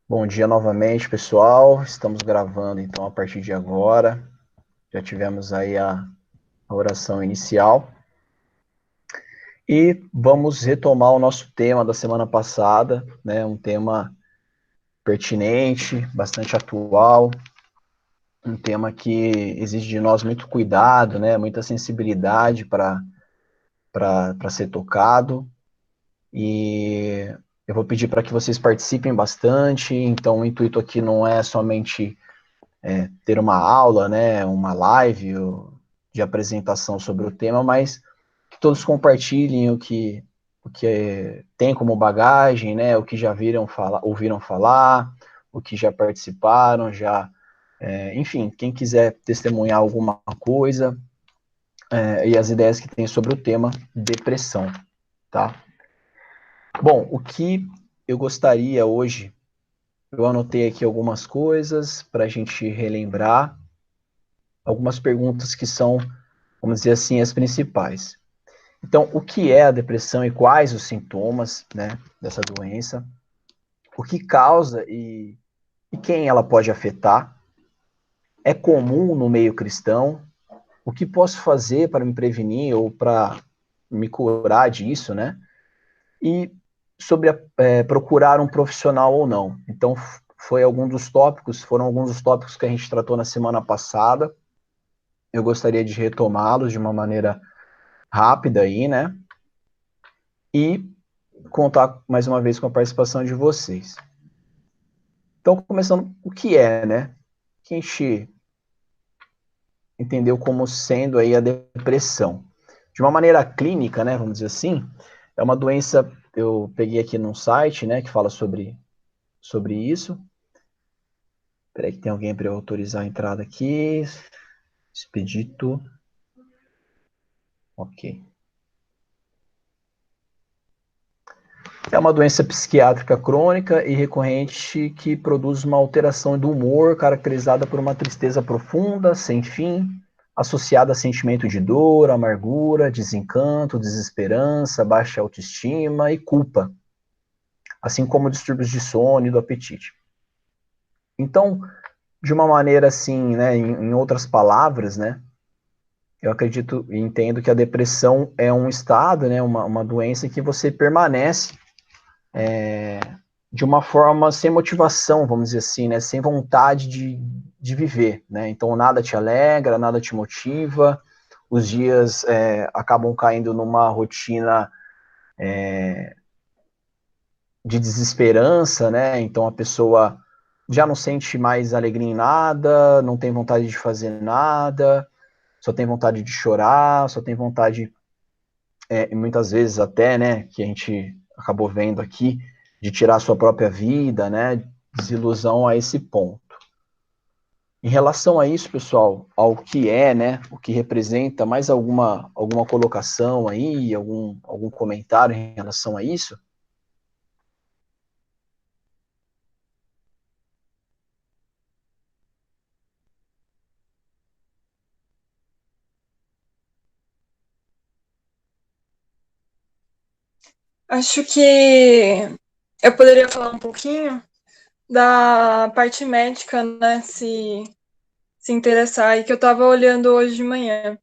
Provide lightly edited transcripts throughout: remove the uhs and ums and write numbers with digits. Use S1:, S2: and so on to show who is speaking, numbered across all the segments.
S1: Bom dia novamente, pessoal. Estamos gravando então a partir de agora. Já tivemos aí a oração inicial e vamos retomar o nosso tema da semana passada, né? Um tema pertinente, bastante atual, um tema que exige de nós muito cuidado, né? Muita sensibilidade para ser tocado. E eu vou pedir para que vocês participem bastante. Então, o intuito aqui não é somente ter uma aula, né, uma live de apresentação sobre o tema, mas que todos compartilhem o que tem como bagagem, né, o que já ouviram falar, o que já participaram, enfim, quem quiser testemunhar alguma coisa, e as ideias que tem sobre o tema depressão, tá? Bom, o que eu gostaria hoje, eu anotei aqui algumas coisas para a gente relembrar, algumas perguntas que são, vamos dizer assim, as principais. Então, o que é a depressão e quais os sintomas, né, dessa doença? O que causa e quem ela pode afetar? É comum no meio cristão? O que posso fazer para me prevenir ou para me curar disso, né? E sobre procurar um profissional ou não. Então, foram alguns dos tópicos que a gente tratou na semana passada. Eu gostaria de retomá-los de uma maneira rápida aí, né? E contar mais uma vez com a participação de vocês. Então, começando, o que é, né? Que a gente entendeu como sendo aí a depressão. De uma maneira clínica, né, vamos dizer assim, é uma doença, eu peguei aqui num site, né, que fala sobre isso. Espera aí que tem alguém para eu autorizar a entrada aqui. Expedito. Ok. É uma doença psiquiátrica crônica e recorrente que produz uma alteração do humor caracterizada por uma tristeza profunda, sem fim, associada a sentimento de dor, amargura, desencanto, desesperança, baixa autoestima e culpa, assim como distúrbios de sono e do apetite. Então, de uma maneira assim, né, em outras palavras, né, eu acredito e entendo que a depressão é um estado, né, uma doença que você permanece de uma forma sem motivação, vamos dizer assim, né? Sem vontade de viver, né? Então nada te alegra, nada te motiva, os dias acabam caindo numa rotina de desesperança, né? Então a pessoa já não sente mais alegria em nada, não tem vontade de fazer nada, só tem vontade de chorar, só tem vontade, e muitas vezes até, né, que a gente acabou vendo aqui, de tirar a sua própria vida, né? Desilusão a esse ponto. Em relação a isso, pessoal, ao que é, né, o que representa, mais alguma colocação aí, algum comentário em relação a isso?
S2: Acho que eu poderia falar um pouquinho da parte médica, né, se interessar, e que eu estava olhando hoje de manhã.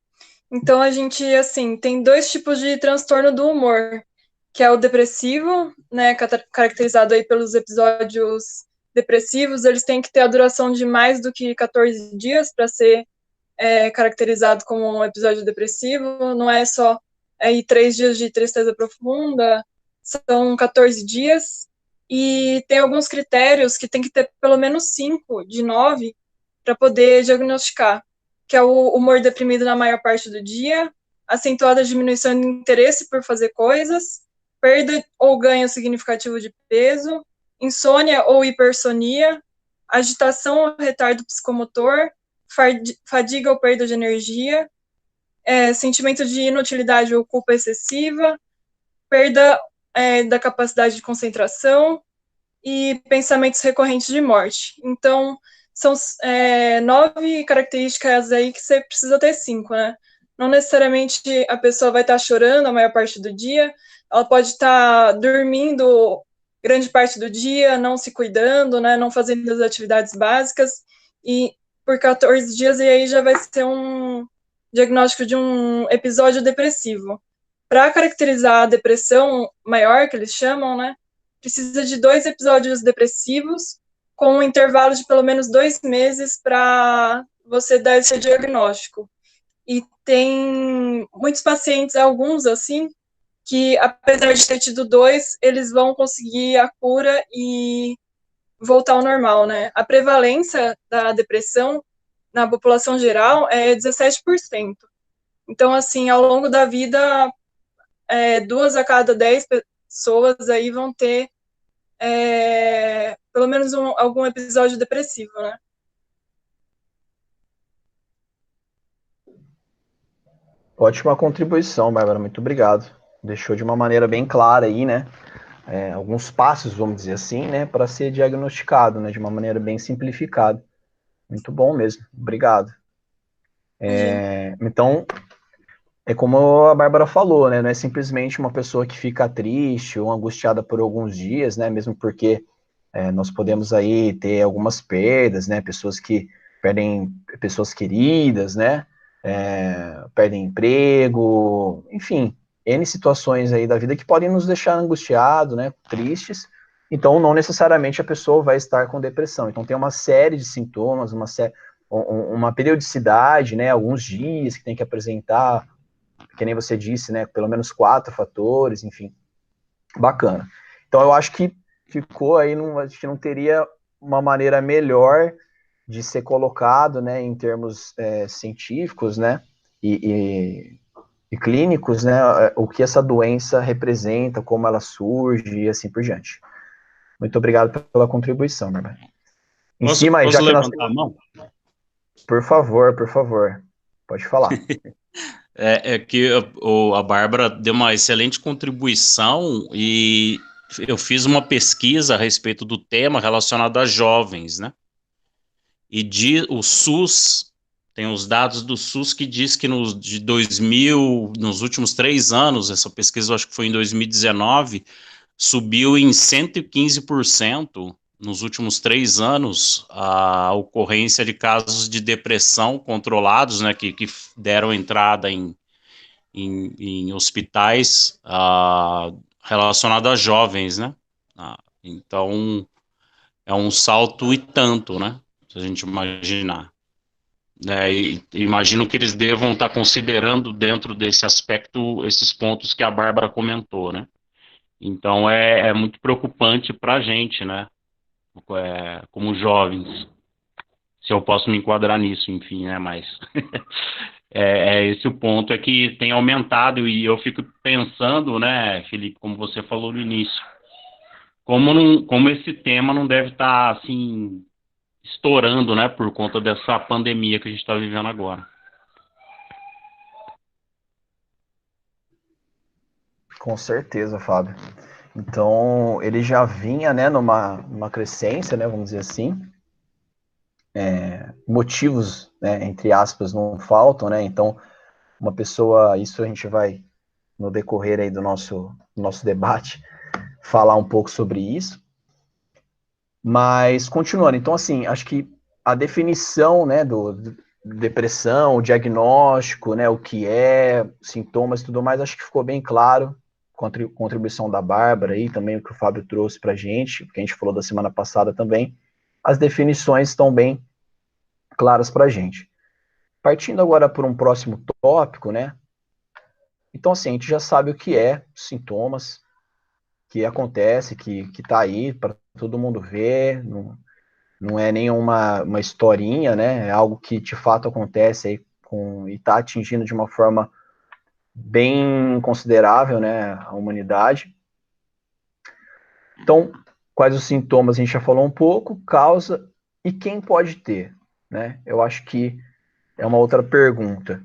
S2: Então, a gente, assim, tem dois tipos de transtorno do humor, que é o depressivo, né, caracterizado aí pelos episódios depressivos. Eles têm que ter a duração de mais do que 14 dias para ser caracterizado como um episódio depressivo. Não é só aí 3 dias de tristeza profunda, são 14 dias. E tem alguns critérios que tem que ter pelo menos 5 de 9 para poder diagnosticar, que é o humor deprimido na maior parte do dia, acentuada diminuição de interesse por fazer coisas, perda ou ganho significativo de peso, insônia ou hipersonia, agitação ou retardo psicomotor, fadiga ou perda de energia, sentimento de inutilidade ou culpa excessiva, perda da capacidade de concentração e pensamentos recorrentes de morte. Então, são 9 características aí que você precisa ter 5, né? Não necessariamente a pessoa vai estar chorando a maior parte do dia, ela pode estar dormindo grande parte do dia não se cuidando, né, não fazendo as atividades básicas, e por 14 dias, e aí já vai ser um diagnóstico de um episódio depressivo. Para caracterizar a depressão maior, que eles chamam, né, precisa de 2 episódios depressivos, com um intervalo de pelo menos 2 meses para você dar esse diagnóstico. E tem muitos pacientes, alguns assim, que apesar de ter tido 2, eles vão conseguir a cura e voltar ao normal, né? A prevalência da depressão na população geral é 17%. Então, assim, ao longo da vida, 2 a cada 10 pessoas aí vão ter pelo menos algum episódio depressivo, né?
S1: Ótima contribuição, Bárbara, muito obrigado. Deixou de uma maneira bem clara aí, né? Alguns passos, vamos dizer assim, né, para ser diagnosticado, né, de uma maneira bem simplificada. Muito bom mesmo, obrigado. Então, é como a Bárbara falou, né, não é simplesmente uma pessoa que fica triste ou angustiada por alguns dias, né, mesmo porque nós podemos aí ter algumas perdas, né, pessoas que perdem pessoas queridas, né, perdem emprego, enfim, N situações aí da vida que podem nos deixar angustiados, né, tristes. Então, não necessariamente a pessoa vai estar com depressão. Então, tem uma série de sintomas, uma periodicidade, né, alguns dias que tem que apresentar, que nem você disse, né, pelo menos 4 fatores, enfim, bacana. Então, eu acho que ficou aí, acho que não teria uma maneira melhor de ser colocado, né, em termos científicos, né, e clínicos, né, o que essa doença representa, como ela surge e assim por diante. Muito obrigado pela contribuição, meu irmão. Em cima,
S3: Posso
S1: já que nós...
S3: levantar a mão?
S1: Por favor, pode falar.
S3: É que a Bárbara deu uma excelente contribuição e eu fiz uma pesquisa a respeito do tema relacionado a jovens, né? E o SUS, tem os dados do SUS que diz que de 2000, nos últimos 3 anos, essa pesquisa eu acho que foi em 2019, subiu em 115% nos últimos 3 anos a ocorrência de casos de depressão controlados, né, que deram entrada em hospitais relacionado a jovens, né? Então, é um salto e tanto, né? Se a gente imaginar. E imagino que eles devam estar considerando dentro desse aspecto esses pontos que a Bárbara comentou, né? Então é muito preocupante para a gente, né? Como jovens, se eu posso me enquadrar nisso, enfim, né? Mas esse o ponto, é que tem aumentado e eu fico pensando, né, Felipe, como você falou no início, como esse tema não deve estar assim estourando, né, por conta dessa pandemia que a gente está vivendo agora.
S1: Com certeza, Fábio. Então, ele já vinha, né, numa crescência, né, vamos dizer assim. Motivos, né, entre aspas, não faltam, né? Então, uma pessoa, isso a gente vai, no decorrer aí do nosso debate, falar um pouco sobre isso. Mas, continuando, então, assim, acho que a definição, né, do depressão, o diagnóstico, né, o que é, sintomas e tudo mais, acho que ficou bem claro, contribuição da Bárbara aí, também o que o Fábio trouxe pra gente, que a gente falou da semana passada também, as definições estão bem claras pra gente. Partindo agora por um próximo tópico, né, então, assim, a gente já sabe o que é sintomas, que acontece, que tá aí para todo mundo ver, não é nenhuma uma historinha, né? É algo que de fato acontece aí e está atingindo de uma forma bem considerável, né, a humanidade. Então, quais os sintomas? A gente já falou um pouco, causa e quem pode ter, né? Eu acho que é uma outra pergunta.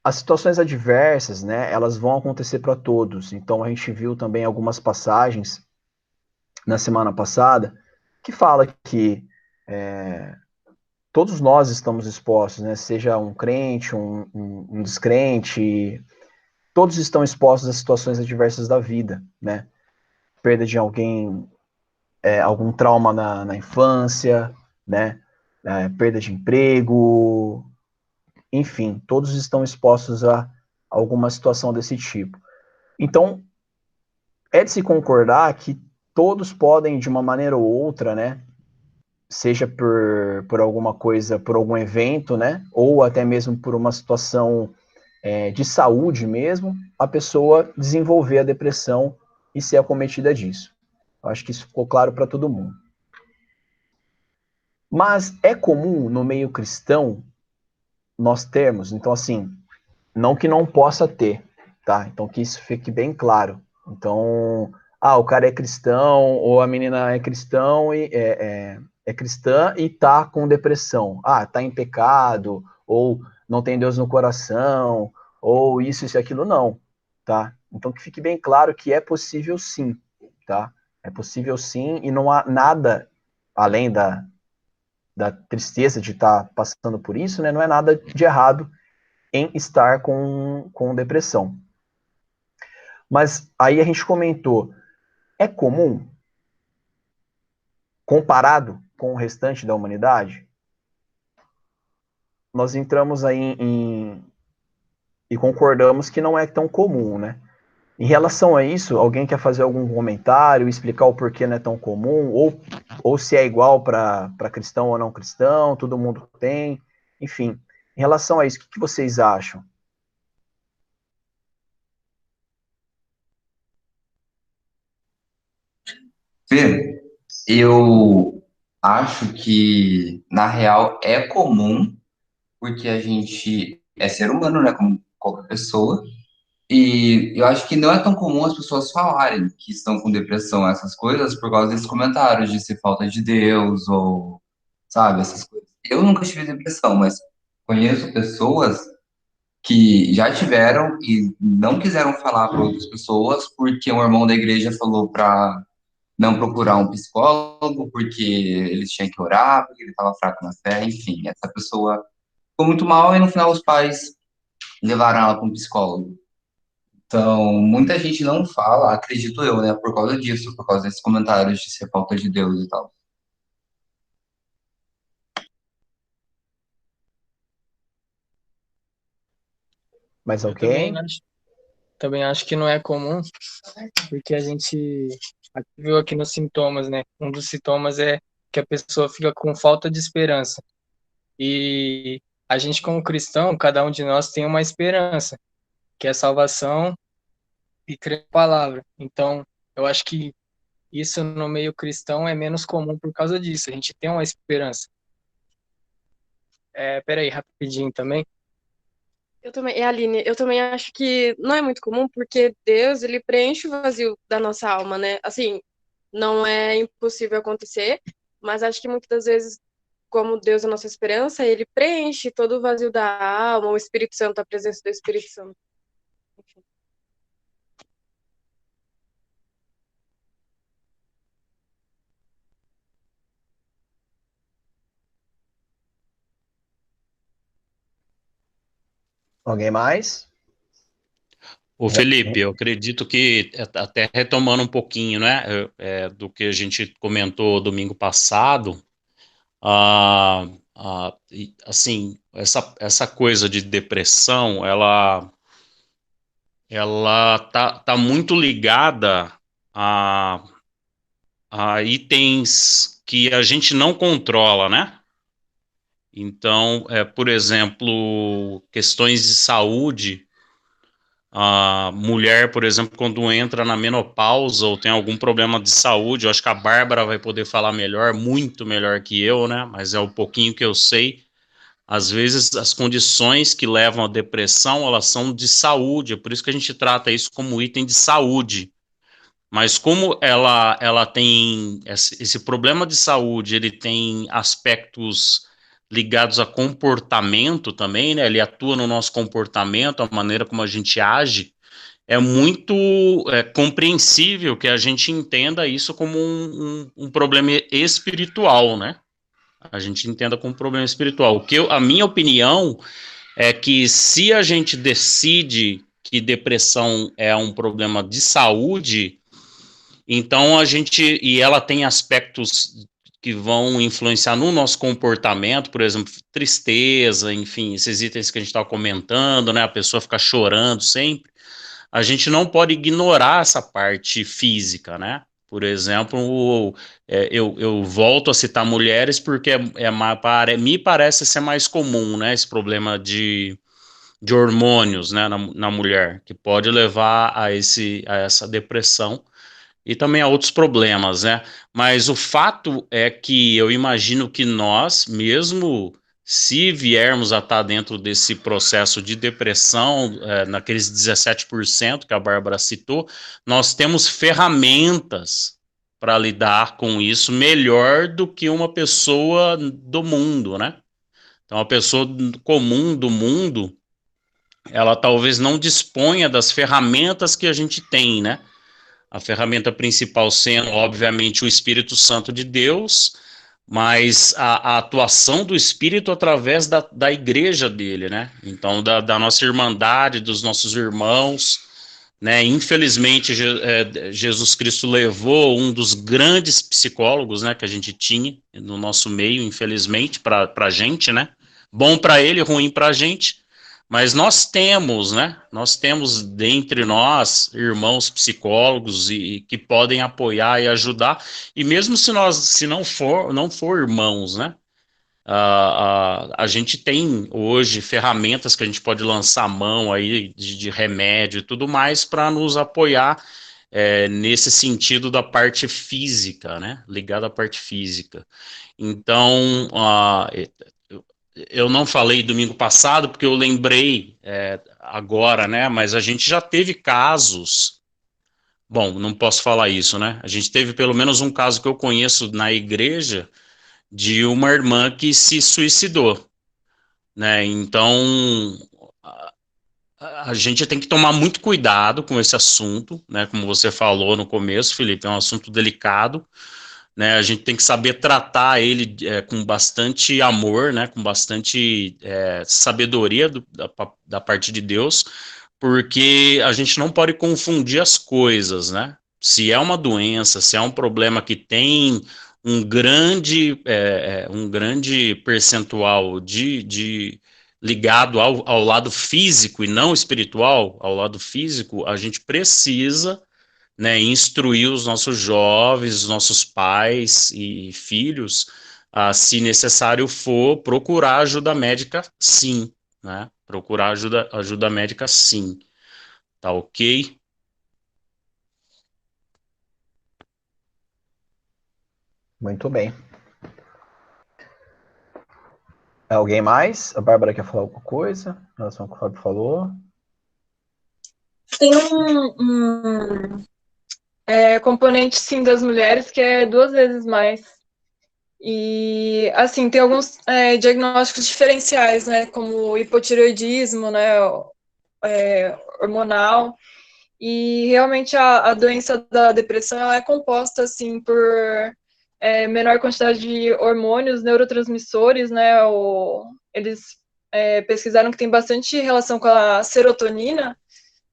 S1: As situações adversas, né, elas vão acontecer para todos. Então, a gente viu também algumas passagens na semana passada que fala que todos nós estamos expostos, né? Seja um crente, um descrente, todos estão expostos a situações adversas da vida, né? Perda de alguém, algum trauma na infância, né? Perda de emprego, enfim, todos estão expostos a alguma situação desse tipo. Então, é de se concordar que todos podem, de uma maneira ou outra, né? Seja por alguma coisa, por algum evento, né? Ou até mesmo por uma situação de saúde mesmo, a pessoa desenvolver a depressão e ser acometida disso. Eu acho que isso ficou claro para todo mundo. Mas é comum no meio cristão nós termos, então assim, não que não possa ter, tá? Então que isso fique bem claro. Então, o cara é cristão ou a menina é cristão e é cristã e tá com depressão. Tá em pecado, ou não tem Deus no coração, ou isso e aquilo, não, tá? Então que fique bem claro que é possível sim, tá? É possível sim e não há nada além da tristeza de estar passando por isso, né? Não é nada de errado em estar com depressão. Mas aí a gente comentou, é comum, comparado com o restante da humanidade? Nós entramos aí e concordamos que não é tão comum, né? Em relação a isso, alguém quer fazer algum comentário, explicar o porquê não é tão comum, ou se é igual para cristão ou não cristão, todo mundo tem, enfim. Em relação a isso, o que vocês acham?
S4: Fê, eu acho que, na real, é comum, porque a gente é ser humano, né, como qualquer pessoa, e eu acho que não é tão comum as pessoas falarem que estão com depressão, essas coisas, por causa desses comentários de ser falta de Deus, ou, sabe, essas coisas. Eu nunca tive depressão, mas conheço pessoas que já tiveram e não quiseram falar para outras pessoas porque um irmão da igreja falou para não procurar um psicólogo porque eles tinham que orar, porque ele estava fraco na fé, enfim, essa pessoa ficou muito mal e no final os pais levaram ela para um psicólogo. Então, muita gente não fala, acredito eu, né, por causa disso, por causa desses comentários de ser falta de Deus e tal.
S1: Mais
S5: Eu também
S1: alguém?
S5: também acho que não é comum, porque a gente viu aqui nos sintomas, né? Um dos sintomas é que a pessoa fica com falta de esperança. E a gente, como cristão, cada um de nós tem uma esperança, que é a salvação e crer na palavra. Então, eu acho que isso no meio cristão é menos comum por causa disso. A gente tem uma esperança. Peraí, rapidinho também.
S6: Eu também, Aline, eu também acho que não é muito comum, porque Deus, ele preenche o vazio da nossa alma, né? Assim, não é impossível acontecer, mas acho que muitas das vezes, como Deus é a nossa esperança, ele preenche todo o vazio da alma, o Espírito Santo, a presença do Espírito Santo. Enfim.
S1: Alguém mais?
S3: Ô Felipe, eu acredito que, até retomando um pouquinho, né, do que a gente comentou domingo passado, assim, essa coisa de depressão, ela tá muito ligada a, a itens que a gente não controla, né? Então, por exemplo, questões de saúde. A mulher, por exemplo, quando entra na menopausa ou tem algum problema de saúde, eu acho que a Bárbara vai poder falar melhor, muito melhor que eu, né? Mas é o pouquinho que eu sei. Às vezes, as condições que levam à depressão, elas são de saúde, é por isso que a gente trata isso como item de saúde. Mas como ela tem esse problema de saúde, ele tem aspectos ligados a comportamento também, né? Ele atua no nosso comportamento, a maneira como a gente age. É muito compreensível que a gente entenda isso como um problema espiritual, né? A gente entenda como um problema espiritual. A minha opinião é que se a gente decide que depressão é um problema de saúde, então e ela tem aspectos que vão influenciar no nosso comportamento, por exemplo, tristeza, enfim, esses itens que a gente está comentando, né, a pessoa fica chorando sempre, a gente não pode ignorar essa parte física, né? Por exemplo, eu volto a citar mulheres porque me parece ser mais comum, né, esse problema de hormônios, né, na mulher, que pode levar a essa depressão e também a outros problemas, né? Mas o fato é que eu imagino que nós, mesmo se viermos a estar dentro desse processo de depressão, naqueles 17% que a Bárbara citou, nós temos ferramentas para lidar com isso melhor do que uma pessoa do mundo, né? Então, a pessoa comum do mundo, ela talvez não disponha das ferramentas que a gente tem, né? A ferramenta principal sendo, obviamente, o Espírito Santo de Deus, mas a atuação do Espírito através da igreja dele, né? Então, da nossa irmandade, dos nossos irmãos, né? Infelizmente, Jesus Cristo levou um dos grandes psicólogos, né, que a gente tinha no nosso meio, infelizmente, para a gente, né? Bom para ele, ruim para a gente. Mas nós temos, né? Nós temos dentre nós irmãos psicólogos e que podem apoiar e ajudar. E mesmo se não for irmãos, né? A gente tem hoje ferramentas que a gente pode lançar a mão aí de remédio e tudo mais para nos apoiar nesse sentido da parte física, né? Ligada à parte física. Então, eu não falei domingo passado porque eu lembrei agora, né? Mas a gente já teve casos. Bom, não posso falar isso, né? A gente teve pelo menos um caso que eu conheço na igreja de uma irmã que se suicidou, né? Então a gente tem que tomar muito cuidado com esse assunto, né? Como você falou no começo, Felipe, é um assunto delicado, né? A gente tem que saber tratar ele com bastante amor, né? Com bastante sabedoria da parte de Deus, porque a gente não pode confundir as coisas, né? Se é uma doença, se é um problema que tem um grande percentual de ligado ao lado físico e não espiritual, ao lado físico, a gente precisa, né, instruir os nossos jovens, os nossos pais e filhos, a, se necessário for, procurar ajuda médica, sim, né? Procurar ajuda médica, sim. Tá ok?
S1: Muito bem. Alguém mais? A Bárbara quer falar alguma coisa em relação ao que o Fábio falou?
S2: Tem componente, sim, das mulheres que é 2 vezes mais. E, assim, tem alguns diagnósticos diferenciais, né, como hipotireoidismo, né, hormonal, e realmente a doença da depressão, ela é composta, assim, por menor quantidade de hormônios, neurotransmissores, né, eles pesquisaram que tem bastante relação com a serotonina,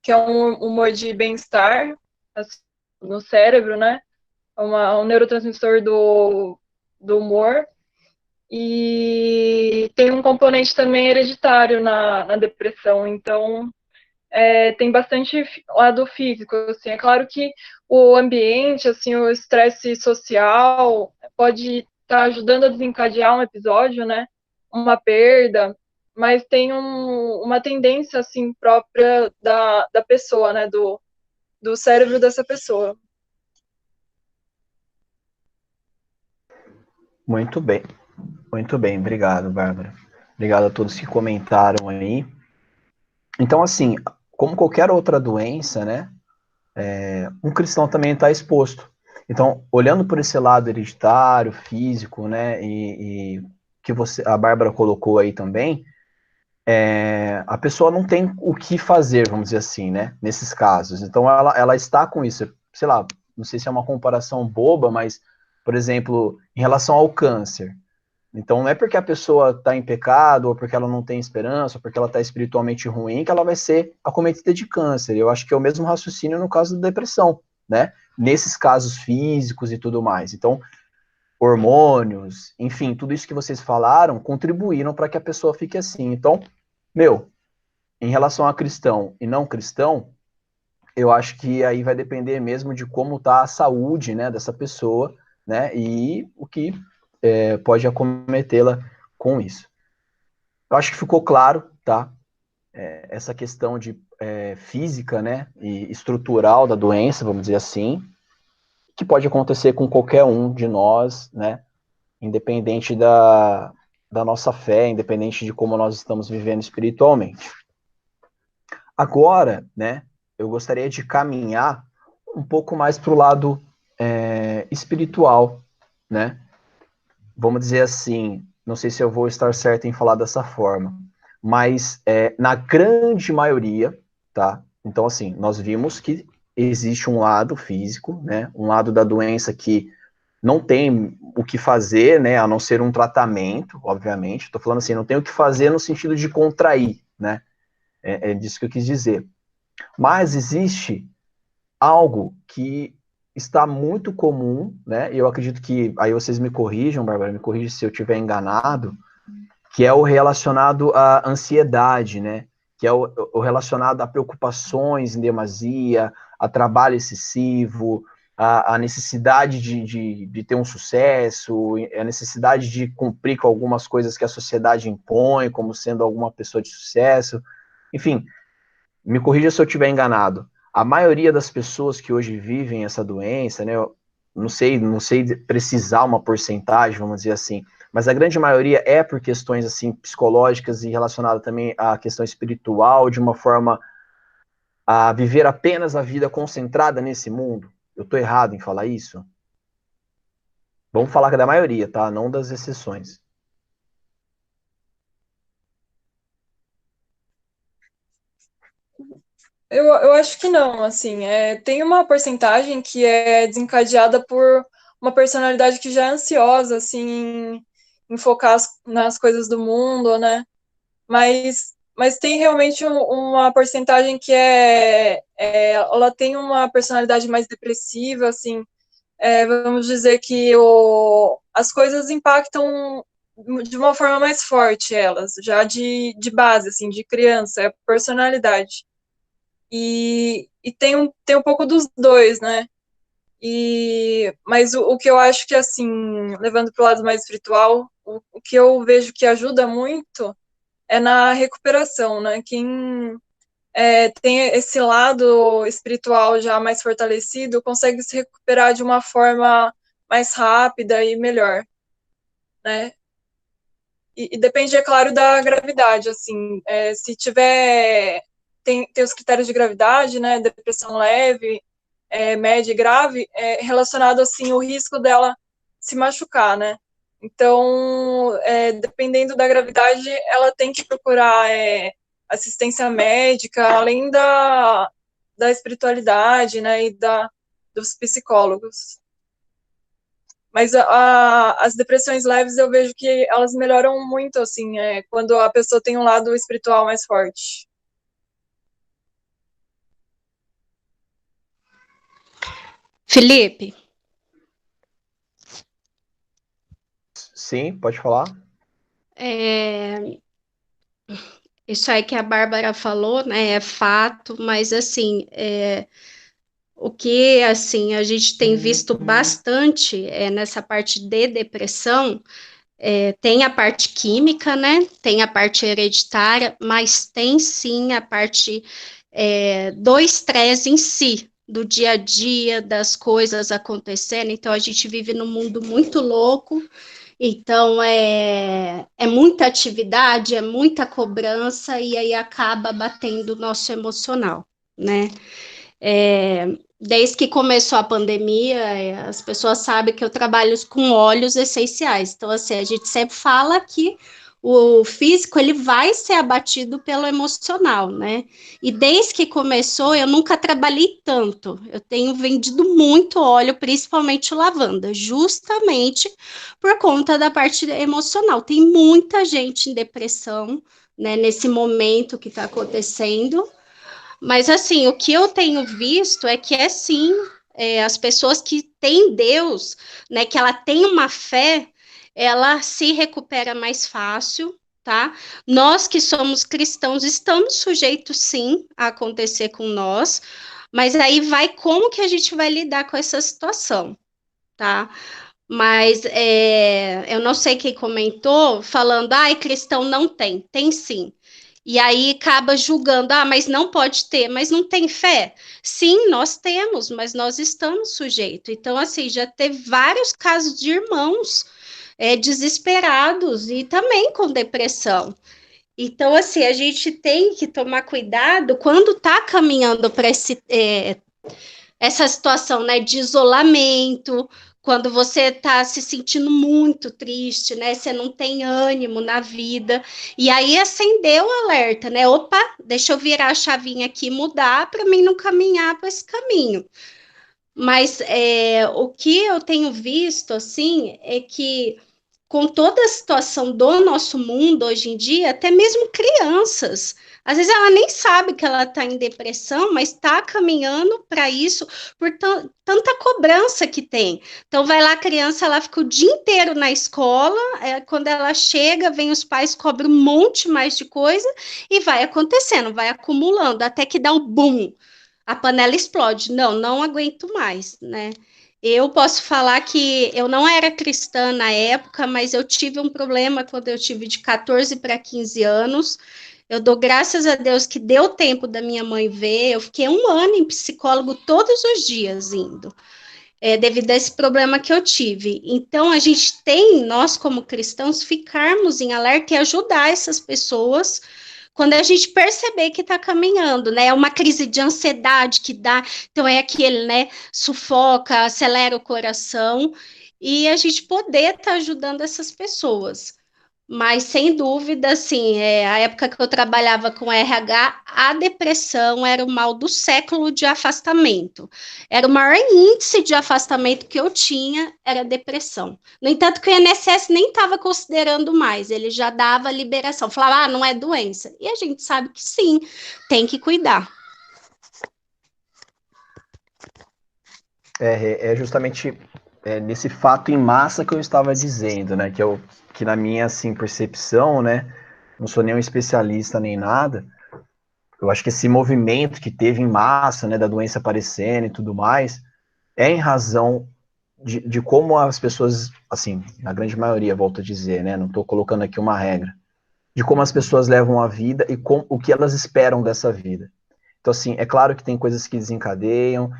S2: que é um humor de bem-estar, assim, no cérebro, né, um neurotransmissor do humor, e tem um componente também hereditário na depressão, então tem bastante lado físico, assim, é claro que o ambiente, assim, o estresse social pode estar ajudando a desencadear um episódio, né, uma perda, mas tem uma tendência, assim, própria da pessoa, né, do cérebro dessa pessoa.
S1: Muito bem, obrigado, Bárbara. Obrigado a todos que comentaram aí. Então, assim, como qualquer outra doença, né, um cristão também está exposto. Então, olhando por esse lado hereditário, físico, né, e que a Bárbara colocou aí também, a pessoa não tem o que fazer, vamos dizer assim, né, nesses casos. Então, ela está com isso, sei lá, não sei se é uma comparação boba, mas, por exemplo, em relação ao câncer, Então não é porque a pessoa está em pecado, ou porque ela não tem esperança, ou porque ela está espiritualmente ruim, que ela vai ser acometida de câncer. Eu acho que é o mesmo raciocínio no caso da depressão, né? Nesses casos físicos e tudo mais. Então, hormônios, enfim, tudo isso que vocês falaram contribuíram para que a pessoa fique assim. Então, em relação a cristão e não cristão, eu acho que aí vai depender mesmo de como está a saúde, né, dessa pessoa, né, e o que pode acometê-la com isso. Eu acho que ficou claro, tá? Essa questão de física, né, e estrutural da doença, vamos dizer assim, que pode acontecer com qualquer um de nós, né, independente da nossa fé, independente de como nós estamos vivendo espiritualmente. Agora, né, eu gostaria de caminhar um pouco mais para o lado espiritual, né? Vamos dizer assim, não sei se eu vou estar certo em falar dessa forma, mas na grande maioria, tá? Então, assim, nós vimos que existe um lado físico, né? Um lado da doença que não tem o que fazer, né? A não ser um tratamento, obviamente. Estou falando assim, não tem o que fazer no sentido de contrair, né? É disso que eu quis dizer. Mas existe algo que está muito comum, né? E eu acredito que, aí vocês me corrijam, Bárbara, me corrijam se eu estiver enganado, que é o relacionado à ansiedade, né? Que é o relacionado a preocupações em demasia, a trabalho excessivo, a necessidade de ter um sucesso, a necessidade de cumprir com algumas coisas que a sociedade impõe, como sendo alguma pessoa de sucesso. Enfim, me corrija se eu estiver enganado. A maioria das pessoas que hoje vivem essa doença, né, eu não sei precisar uma porcentagem, vamos dizer assim, mas a grande maioria é por questões assim psicológicas e relacionada também à questão espiritual, de uma forma a viver apenas a vida concentrada nesse mundo. Eu estou errado em falar isso? Vamos falar que é da maioria, tá? Não das exceções.
S2: Eu acho que não, assim, tem uma porcentagem que é desencadeada por uma personalidade que já é ansiosa, assim, em focar nas coisas do mundo, né? Mas tem realmente uma porcentagem que ela tem uma personalidade mais depressiva, assim, vamos dizer que as coisas impactam de uma forma mais forte elas, já de base, assim, de criança, é a personalidade. E tem um pouco dos dois, né? Mas o que eu acho que, assim, levando para o lado mais espiritual, o que eu vejo que ajuda muito é na recuperação, né? Quem tem esse lado espiritual já mais fortalecido consegue se recuperar de uma forma mais rápida e melhor, né? E depende, é claro, da gravidade, assim, se tiver, tem os critérios de gravidade, né, depressão leve, média e grave, relacionado, assim, o risco dela se machucar, né, então, dependendo da gravidade, ela tem que procurar assistência médica, além da espiritualidade, né, e dos psicólogos. Mas as depressões leves eu vejo que elas melhoram muito, assim, quando a pessoa tem um lado espiritual mais forte.
S7: Felipe,
S1: Sim, pode falar.
S7: é, isso aí que a Bárbara falou, né, é fato, mas assim, o que assim a gente tem visto bastante nessa parte de depressão, tem a parte química, né? Tem a parte hereditária, mas tem sim a parte do estresse em si, do dia a dia, das coisas acontecendo. Então, a gente vive num mundo muito louco. Então, é muita atividade, é muita cobrança, e aí acaba batendo o nosso emocional, né? Desde que começou a pandemia, as pessoas sabem que eu trabalho com óleos essenciais. Então, assim, a gente sempre fala que o físico, ele vai ser abatido pelo emocional, né? E desde que começou, eu nunca trabalhei tanto. Eu tenho vendido muito óleo, principalmente lavanda, justamente por conta da parte emocional. Tem muita gente em depressão, né, nesse momento que está acontecendo. Mas, assim, o que eu tenho visto é que, sim, as pessoas que têm Deus, né, que ela tem uma fé, ela se recupera mais fácil, tá? Nós que somos cristãos estamos sujeitos, sim, a acontecer com nós, mas aí vai como que a gente vai lidar com essa situação, tá? Mas eu não sei quem comentou, falando, cristão não tem. Tem sim. E aí acaba julgando, mas não pode ter, mas não tem fé. Sim, nós temos, mas nós estamos sujeitos. Então, assim, já teve vários casos de irmãos desesperados e também com depressão. Então, assim, a gente tem que tomar cuidado quando está caminhando para essa situação, né, de isolamento, quando você está se sentindo muito triste, né, você não tem ânimo na vida, e aí acendeu o alerta, né, opa, deixa eu virar a chavinha aqui e mudar para mim não caminhar para esse caminho. Mas o que eu tenho visto, assim, é que com toda a situação do nosso mundo hoje em dia, até mesmo crianças, às vezes ela nem sabe que ela está em depressão, mas está caminhando para isso por tanta cobrança que tem. Então, vai lá a criança, ela fica o dia inteiro na escola, quando ela chega, vem os pais, cobram um monte mais de coisa, e vai acontecendo, vai acumulando, até que dá o boom, a panela explode. Não aguento mais, né? Eu posso falar que eu não era cristã na época, mas eu tive um problema quando eu tive de 14 para 15 anos. Eu dou graças a Deus que deu tempo da minha mãe ver. Eu fiquei 1 ano em psicólogo todos os dias indo, devido a esse problema que eu tive. Então, a gente tem, nós como cristãos, ficarmos em alerta e ajudar essas pessoas quando a gente perceber que está caminhando, né? É uma crise de ansiedade que dá, então é aquele, né? Sufoca, acelera o coração, e a gente poder estar ajudando essas pessoas. Mas, sem dúvida, assim, a época que eu trabalhava com RH, a depressão era o mal do século de afastamento. Era o maior índice de afastamento que eu tinha, era a depressão. No entanto, que o INSS nem estava considerando mais, ele já dava liberação, falava, não é doença. E a gente sabe que sim, tem que cuidar.
S1: É justamente nesse fato em massa que eu estava dizendo, né? Que na minha assim, percepção, né? Não sou nenhum especialista nem nada. Eu acho que esse movimento que teve em massa, né? Da doença aparecendo e tudo mais, é em razão de como as pessoas, assim, na grande maioria, volto a dizer, né? Não estou colocando aqui uma regra, de como as pessoas levam a vida e o que elas esperam dessa vida. Então, assim, é claro que tem coisas que desencadeiam,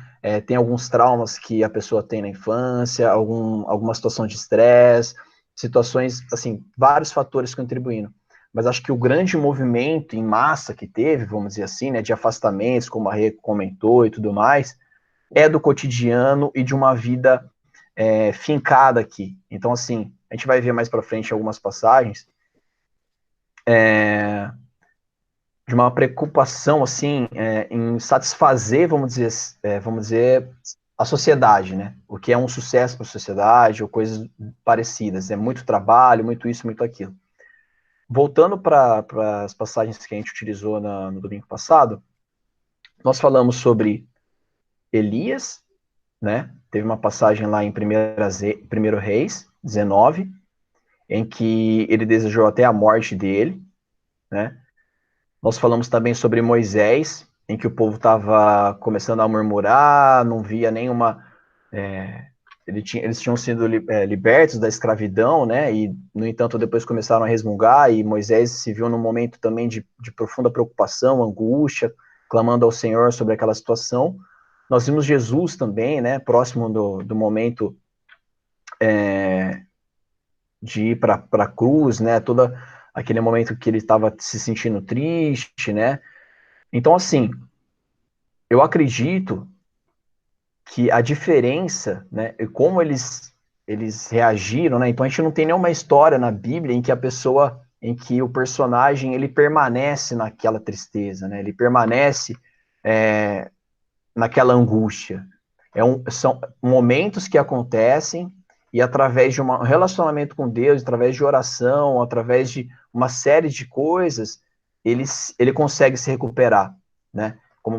S1: tem alguns traumas que a pessoa tem na infância, alguma situação de estresse, situações, assim, vários fatores contribuindo. Mas acho que o grande movimento em massa que teve, vamos dizer assim, né, de afastamentos, como a Rê comentou e tudo mais, é do cotidiano e de uma vida fincada aqui. Então, assim, a gente vai ver mais para frente algumas passagens, de uma preocupação assim em satisfazer, vamos dizer, a sociedade, né? O que é um sucesso para a sociedade ou coisas parecidas. É muito trabalho, muito isso, muito aquilo. Voltando para as passagens que a gente utilizou no domingo passado, nós falamos sobre Elias, né? Teve uma passagem lá em 1 Reis 19, em que ele desejou até a morte dele, né? Nós falamos também sobre Moisés, em que o povo estava começando a murmurar, não via nenhuma... eles tinham sido libertos da escravidão, né? E, no entanto, depois começaram a resmungar, e Moisés se viu num momento também de profunda preocupação, angústia, clamando ao Senhor sobre aquela situação. Nós vimos Jesus também, né? Próximo do momento de ir para a cruz, né? Todo aquele momento que ele estava se sentindo triste, né? Então, assim, eu acredito que a diferença, né, e como eles reagiram, né? Então a gente não tem nenhuma história na Bíblia em que a pessoa em que o personagem ele permanece naquela tristeza, né? Ele permanece naquela angústia. São momentos que acontecem e através de um relacionamento com Deus, através de oração, através de uma série de coisas, ele consegue se recuperar, né? Como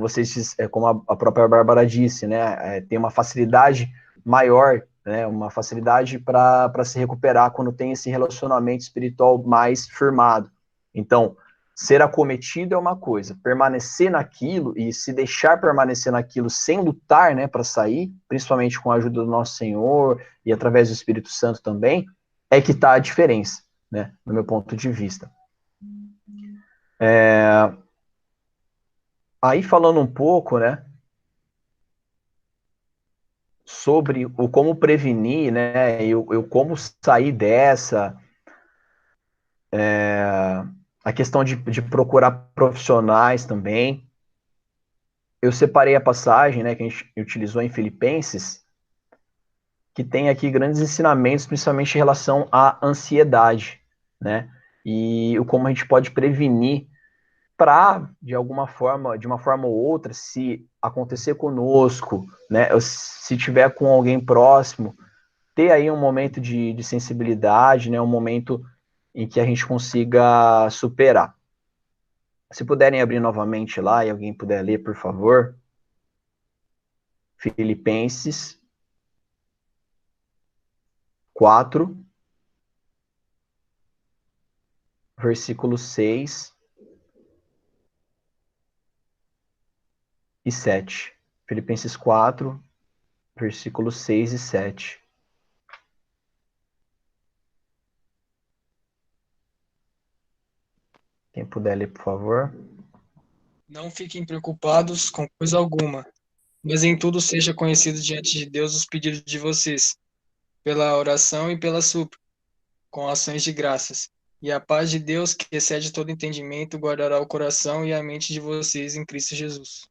S1: como a própria Bárbara disse, né? Tem uma facilidade maior, né? Uma facilidade para se recuperar quando tem esse relacionamento espiritual mais firmado. Então, ser acometido é uma coisa, permanecer naquilo e se deixar permanecer naquilo sem lutar, né, para sair, principalmente com a ajuda do nosso Senhor e através do Espírito Santo também, é que está a diferença, né, no meu ponto de vista. Aí falando um pouco, né, sobre o como prevenir, né, e o como sair dessa, a questão de procurar profissionais também. Eu separei a passagem, né, que a gente utilizou em Filipenses, que tem aqui grandes ensinamentos, principalmente em relação à ansiedade, né, e o como a gente pode prevenir para, de alguma forma, de uma forma ou outra, se acontecer conosco, né, ou se tiver com alguém próximo, ter aí um momento de sensibilidade, né, um momento em que a gente consiga superar. Se puderem abrir novamente lá e alguém puder ler, por favor. Filipenses 4, versículos 6 e 7. Filipenses 4, versículos 6 e 7. Quem puder ler, por favor.
S5: Não fiquem preocupados com coisa alguma, mas em tudo seja conhecido diante de Deus os pedidos de vocês, pela oração e pela súplica, com ações de graças. E a paz de Deus, que excede todo entendimento, guardará o coração e a mente de vocês em Cristo Jesus.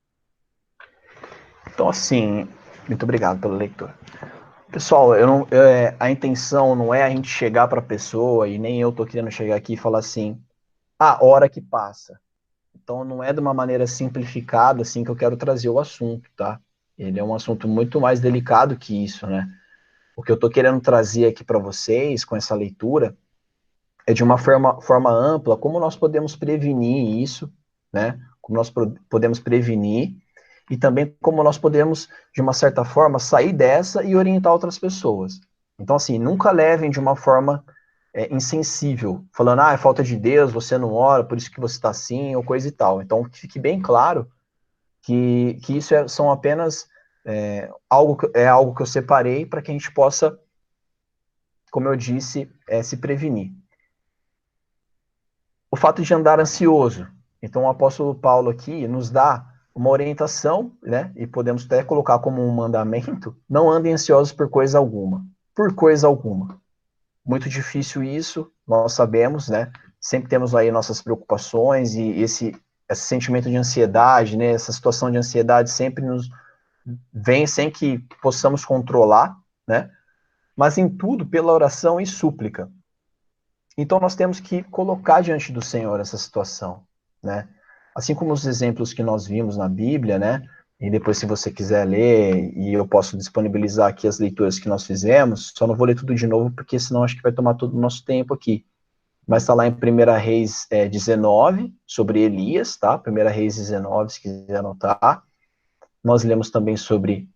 S1: Então, assim, muito obrigado pela leitura. Pessoal, a intenção não é a gente chegar para a pessoa, e nem eu tô querendo chegar aqui e falar assim, hora que passa. Então, não é de uma maneira simplificada assim que eu quero trazer o assunto, tá? Ele é um assunto muito mais delicado que isso, né? O que eu tô querendo trazer aqui para vocês com essa leitura é de uma forma ampla como nós podemos prevenir isso, né? Como nós podemos prevenir e também como nós podemos, de uma certa forma, sair dessa e orientar outras pessoas. Então, assim, nunca levem de uma forma insensível, falando, é falta de Deus, você não ora, por isso que você está assim, ou coisa e tal. Então, fique bem claro que isso são apenas algo que eu separei para que a gente possa, como eu disse, se prevenir. O fato de andar ansioso. Então, o apóstolo Paulo aqui nos dá uma orientação, né? E podemos até colocar como um mandamento: não andem ansiosos por coisa alguma. Por coisa alguma. Muito difícil isso, nós sabemos, né? Sempre temos aí nossas preocupações e esse sentimento de ansiedade, né? Essa situação de ansiedade sempre nos vem sem que possamos controlar, né? Mas em tudo pela oração e súplica. Então nós temos que colocar diante do Senhor essa situação, né? Assim como os exemplos que nós vimos na Bíblia, né? E depois, se você quiser ler, e eu posso disponibilizar aqui as leituras que nós fizemos, só não vou ler tudo de novo, porque senão acho que vai tomar todo o nosso tempo aqui. Mas está lá em 1 Reis 19, sobre Elias, tá? 1 Reis 19, se quiser anotar. Nós lemos também sobre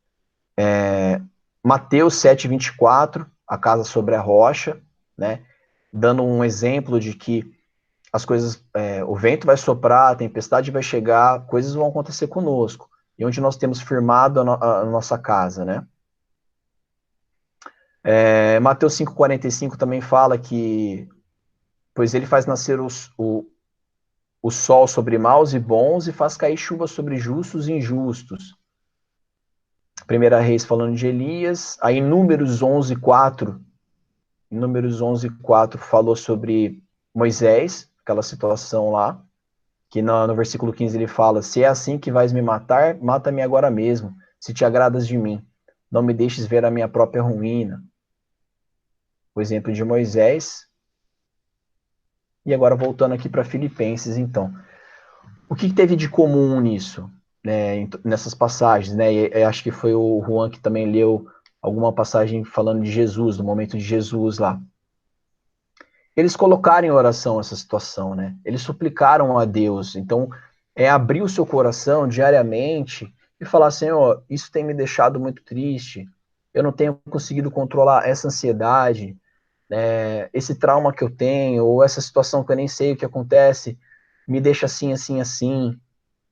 S1: Mateus 7, 24, a casa sobre a rocha, né? Dando um exemplo de que as coisas, o vento vai soprar, a tempestade vai chegar, coisas vão acontecer conosco. E onde nós temos firmado a nossa casa, né? Mateus 5,45 também fala que, pois ele faz nascer o sol sobre maus e bons e faz cair chuva sobre justos e injustos. 1 Reis falando de Elias, aí Números 11:4 falou sobre Moisés, aquela situação lá, que no versículo 15 ele fala: se é assim que vais me matar, mata-me agora mesmo, se te agradas de mim, não me deixes ver a minha própria ruína. O exemplo de Moisés, E agora voltando aqui para Filipenses, então. O que teve de comum nisso, né, nessas passagens, né? E acho que foi o Juan que também leu alguma passagem falando de Jesus, do momento de Jesus lá. Eles colocaram em oração essa situação, né? Eles suplicaram a Deus. Então, abrir o seu coração diariamente e falar, Senhor, isso tem me deixado muito triste. Eu não tenho conseguido controlar essa ansiedade, né? Esse trauma que eu tenho, ou essa situação que eu nem sei o que acontece, me deixa assim, assim, assim.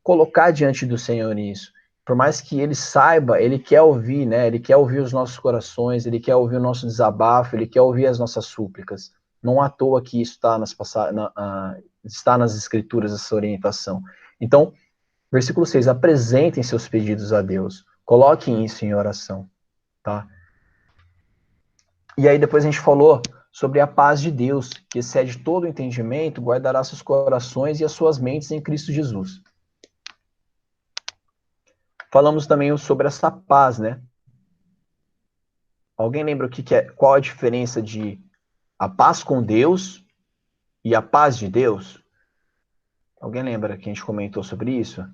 S1: Colocar diante do Senhor isso. Por mais que ele saiba, ele quer ouvir, né? Ele quer ouvir os nossos corações, ele quer ouvir o nosso desabafo, ele quer ouvir as nossas súplicas. Não à toa que isso está nas escrituras, essa orientação. Então, versículo 6, apresentem seus pedidos a Deus. Coloquem isso em oração, tá? E aí depois a gente falou sobre a paz de Deus, que excede todo o entendimento, guardará seus corações e as suas mentes em Cristo Jesus. Falamos também sobre essa paz, né? Alguém lembra qual a diferença de a paz com Deus e a paz de Deus? Alguém lembra que a gente comentou sobre isso?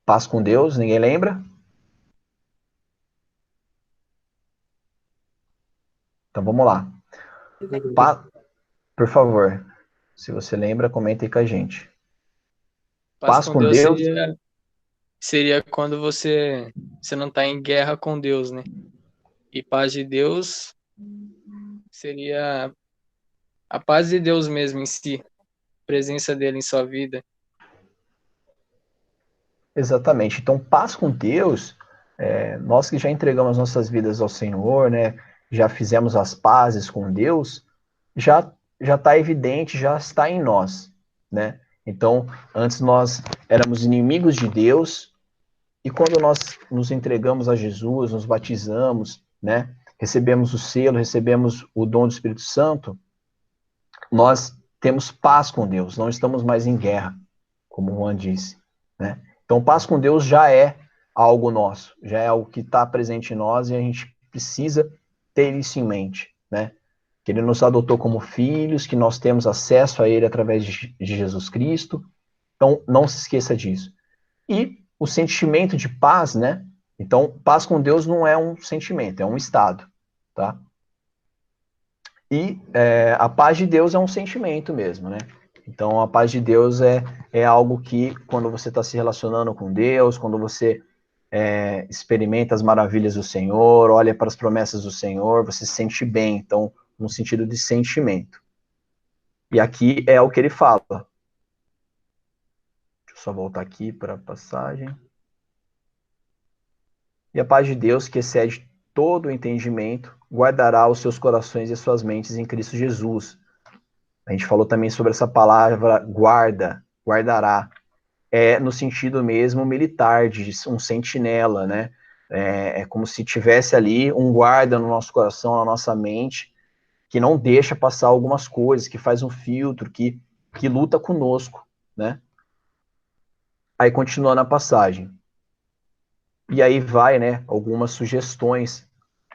S1: Paz com Deus, ninguém lembra? Então vamos lá. Por favor, se você lembra, comenta aí com a gente.
S5: Paz com Deus seria quando você não está em guerra com Deus, né? E paz de Deus seria a paz de Deus mesmo em si, a presença dele em sua vida.
S1: Exatamente. Então, paz com Deus, nós que já entregamos nossas vidas ao Senhor, né? Já fizemos as pazes com Deus, já está evidente, já está em nós, né? Então, antes nós éramos inimigos de Deus, e quando nós nos entregamos a Jesus, nos batizamos, né? Recebemos o selo, recebemos o dom do Espírito Santo, nós temos paz com Deus, não estamos mais em guerra, como o Juan disse, né? Então, paz com Deus já é algo nosso, já é algo que está presente em nós e a gente precisa ter isso em mente, né? Que ele nos adotou como filhos, que nós temos acesso a ele através de Jesus Cristo. Então, não se esqueça disso. E o sentimento de paz, né? Então, paz com Deus não é um sentimento, é um estado, tá? E a paz de Deus é um sentimento mesmo, né? Então, a paz de Deus é algo que, quando você está se relacionando com Deus, quando você experimenta as maravilhas do Senhor, olha para as promessas do Senhor, você se sente bem. Então, no sentido de sentimento. E aqui é o que ele fala. Deixa eu só voltar aqui para a passagem. E a paz de Deus, que excede todo o entendimento, guardará os seus corações e as suas mentes em Cristo Jesus. A gente falou também sobre essa palavra guarda, guardará. No sentido mesmo militar, de um sentinela, né? É como se tivesse ali um guarda no nosso coração, na nossa mente, que não deixa passar algumas coisas, que faz um filtro, que luta conosco, né? Aí continua na passagem. E aí vai, né, algumas sugestões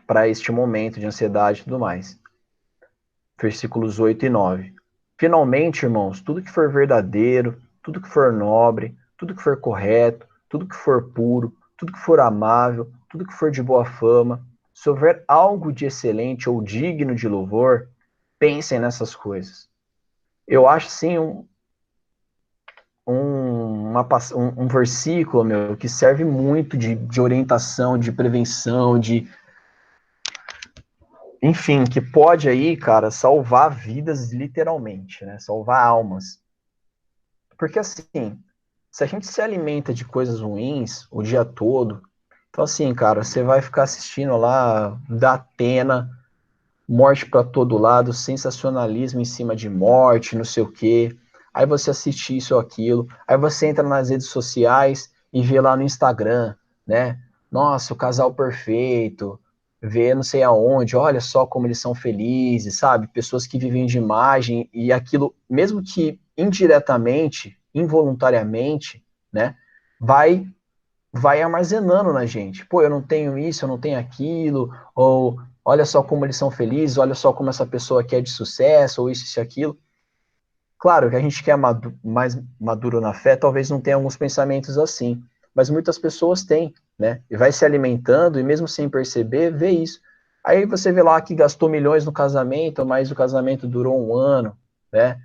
S1: para este momento de ansiedade e tudo mais. Versículos 8 e 9. Finalmente, irmãos, tudo que for verdadeiro, tudo que for nobre, tudo que for correto, tudo que for puro, tudo que for amável, tudo que for de boa fama, se houver algo de excelente ou digno de louvor, pensem nessas coisas. Eu acho, sim, um versículo, meu, que serve muito de orientação, de prevenção, enfim, que pode aí, cara, salvar vidas literalmente, né? Salvar almas. Porque assim, se a gente se alimenta de coisas ruins o dia todo, então assim, cara, você vai ficar assistindo lá da Atena, morte para todo lado, sensacionalismo em cima de morte, não sei o quê. Aí você assiste isso ou aquilo, aí você entra nas redes sociais e vê lá no Instagram, né? Nossa, o casal perfeito, vê não sei aonde, olha só como eles são felizes, sabe? Pessoas que vivem de imagem e aquilo, mesmo que indiretamente, involuntariamente, né, vai armazenando na gente. Pô, eu não tenho isso, eu não tenho aquilo, ou olha só como eles são felizes, olha só como essa pessoa aqui é de sucesso, ou isso e aquilo. Claro que a gente que é mais maduro na fé, talvez não tenha alguns pensamentos assim, mas muitas pessoas têm, né? E vai se alimentando e mesmo sem perceber, vê isso. Aí você vê lá que gastou milhões no casamento, mas o casamento durou um ano, né?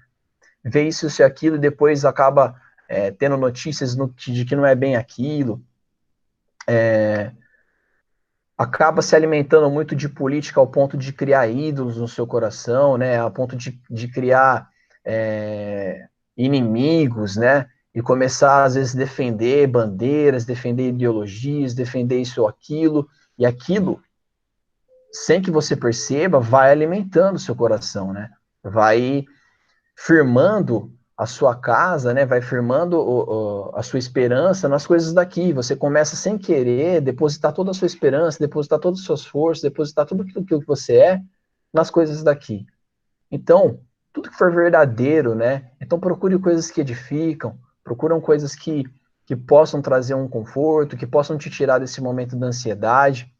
S1: Vê isso e aquilo e depois acaba tendo notícias de que não é bem aquilo. Acaba se alimentando muito de política ao ponto de criar ídolos no seu coração, né? A ponto de criar inimigos, né? E começar, às vezes, defender bandeiras, defender ideologias, defender isso ou aquilo, e aquilo, sem que você perceba, vai alimentando o seu coração, né? Vai firmando a sua casa, né? Vai firmando a sua esperança nas coisas daqui. Você começa sem querer depositar toda a sua esperança, depositar todas as suas forças, depositar tudo aquilo que você é nas coisas daqui. Então, tudo que for verdadeiro, né? Então procure coisas que edificam, procuram coisas que possam trazer um conforto, que possam te tirar desse momento da ansiedade,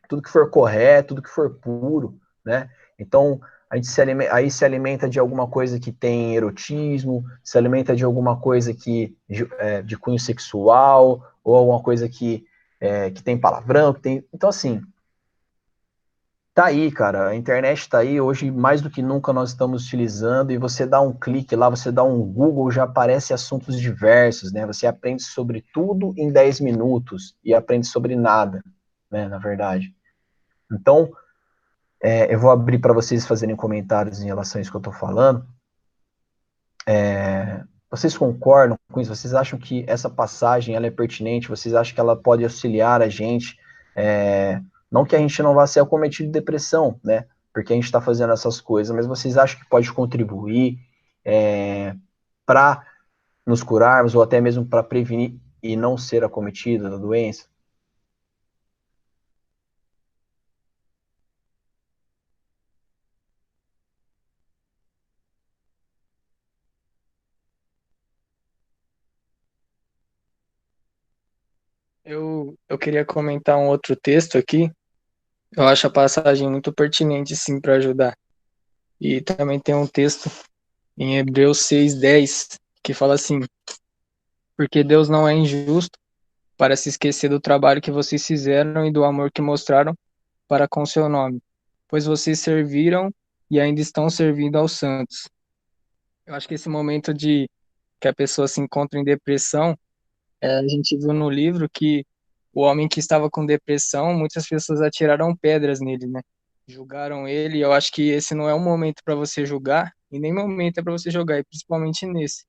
S1: tudo que for correto, tudo que for puro, né? Então, aí se alimenta de alguma coisa que tem erotismo, se alimenta de alguma coisa de cunho sexual, ou alguma coisa que tem palavrão, que tem. Então, assim, tá aí, cara. A internet tá aí. Hoje, mais do que nunca, nós estamos utilizando. E você dá um clique lá, você dá um Google, já aparece assuntos diversos, né? Você aprende sobre tudo em 10 minutos e aprende sobre nada, né? Na verdade. Então, eu vou abrir para vocês fazerem comentários em relação a isso que eu estou falando. Vocês concordam com isso? Vocês acham que essa passagem ela é pertinente? Vocês acham que ela pode auxiliar a gente? Não que a gente não vá ser acometido de depressão, né? Porque a gente está fazendo essas coisas, mas vocês acham que pode contribuir para nos curarmos ou até mesmo para prevenir e não ser acometido da doença?
S5: Eu queria comentar um outro texto aqui. Eu acho a passagem muito pertinente, sim, para ajudar. E também tem um texto em Hebreus 6:10 que fala assim: porque Deus não é injusto para se esquecer do trabalho que vocês fizeram e do amor que mostraram para com seu nome, pois vocês serviram e ainda estão servindo aos santos. Eu acho que esse momento de que a pessoa se encontra em depressão, a gente viu no livro que o homem que estava com depressão, muitas pessoas atiraram pedras nele, né? Julgaram ele, e eu acho que esse não é um momento para você julgar, e nem momento é para você jogar, e principalmente nesse.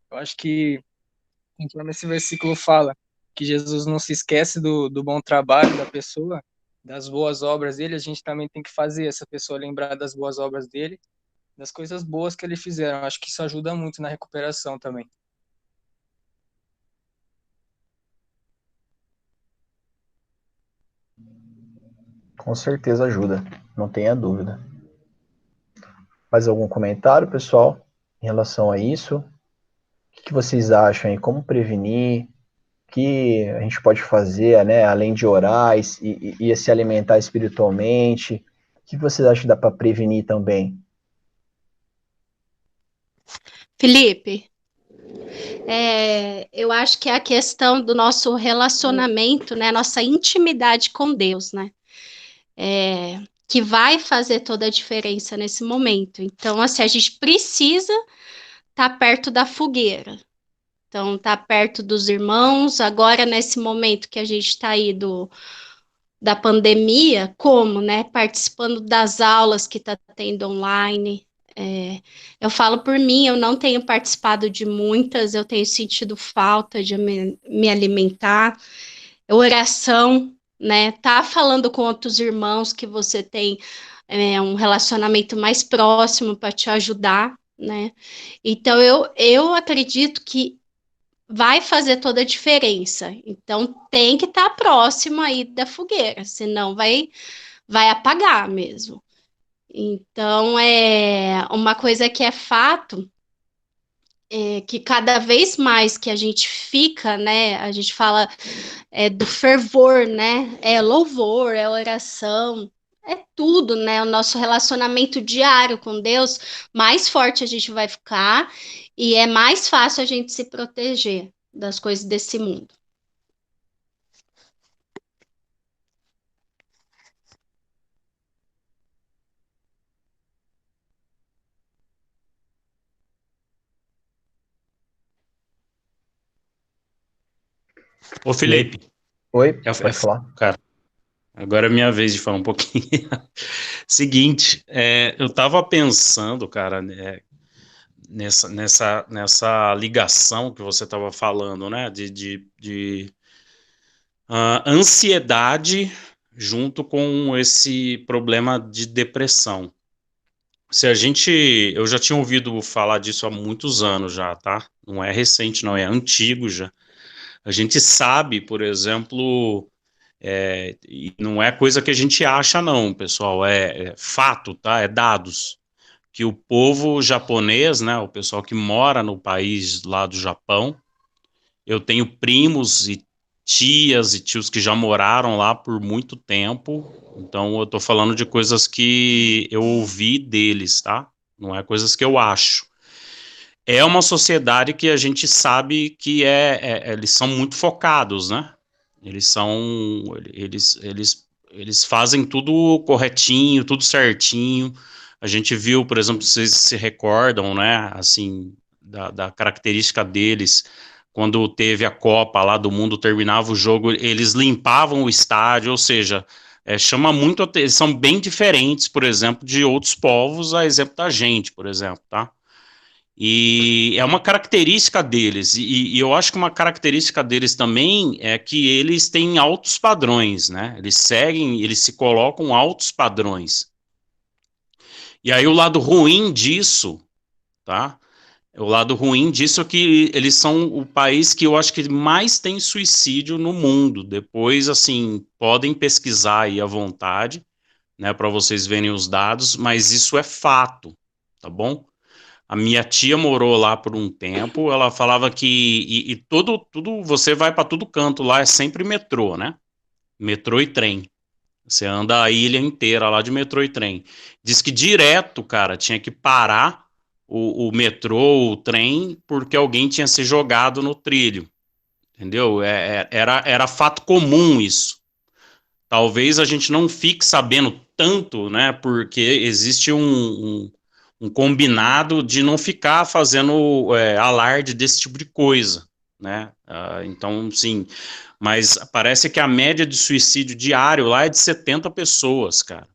S5: Eu acho que, conforme esse versículo fala, que Jesus não se esquece do bom trabalho da pessoa, das boas obras dele, a gente também tem que fazer essa pessoa lembrar das boas obras dele, das coisas boas que ele fizeram. Eu acho que isso ajuda muito na recuperação também.
S1: Com certeza ajuda, não tenha dúvida. Mais algum comentário, pessoal, em relação a isso? O que vocês acham aí? Como prevenir? O que a gente pode fazer, né? Além de orar e se alimentar espiritualmente? O que vocês acham que dá para prevenir também?
S7: Felipe, eu acho que é a questão do nosso relacionamento, né? Nossa intimidade com Deus, né? Que vai fazer toda a diferença nesse momento. Então, assim, a gente precisa estar perto da fogueira. Então, estar perto dos irmãos. Agora, nesse momento que a gente está aí da pandemia, como, né? Participando das aulas que está tendo online. Eu falo por mim, eu não tenho participado de muitas, eu tenho sentido falta de me alimentar. Oração, né? Tá falando com outros irmãos que você tem um relacionamento mais próximo para te ajudar, né? Então, eu acredito que vai fazer toda a diferença. Então, tem que estar próximo aí da fogueira, senão vai apagar mesmo. Então, uma coisa que é fato que cada vez mais que a gente fica, né, a gente fala do fervor, né, é louvor, é oração, é tudo, né, o nosso relacionamento diário com Deus, mais forte a gente vai ficar e é mais fácil a gente se proteger das coisas desse mundo.
S3: Ô, Felipe,
S1: Oi, pode falar.
S3: cara, agora é minha vez de falar um pouquinho. Seguinte, eu tava pensando, cara, nessa ligação que você tava falando, né, de ansiedade junto com esse problema de depressão. Eu já tinha ouvido falar disso há muitos anos já, tá? Não é recente, não, é antigo já. A gente sabe, por exemplo, e não é coisa que a gente acha, não, pessoal, é fato, tá? É dados. Que o povo japonês, né, o pessoal que mora no país lá do Japão, eu tenho primos e tias e tios que já moraram lá por muito tempo, então eu tô falando de coisas que eu ouvi deles, tá? Não é coisas que eu acho. É uma sociedade que a gente sabe que eles são muito focados, né? Eles são, eles fazem tudo corretinho, tudo certinho. A gente viu, por exemplo, vocês se recordam, né, assim, da característica deles, quando teve a Copa lá do Mundo, terminava o jogo, eles limpavam o estádio, ou seja, chama muito, eles são bem diferentes, por exemplo, de outros povos, a exemplo da gente, por exemplo, tá? E é uma característica deles, e eu acho que uma característica deles também é que eles têm altos padrões, né? Eles se colocam altos padrões. E aí o lado ruim disso, tá? O lado ruim disso é que eles são o país que eu acho que mais tem suicídio no mundo. Depois, assim, podem pesquisar aí à vontade, né, para vocês verem os dados, mas isso é fato, tá bom? A minha tia morou lá por um tempo, ela falava que tudo você vai para todo canto lá, é sempre metrô, né? Metrô e trem. Você anda a ilha inteira lá de metrô e trem. Diz que direto, cara, tinha que parar o metrô, o trem, porque alguém tinha se jogado no trilho. Entendeu? Era fato comum isso. Talvez a gente não fique sabendo tanto, né? Porque existe um combinado de não ficar fazendo alarde desse tipo de coisa, né? Então, sim, mas parece que a média de suicídio diário lá é de 70 pessoas, cara.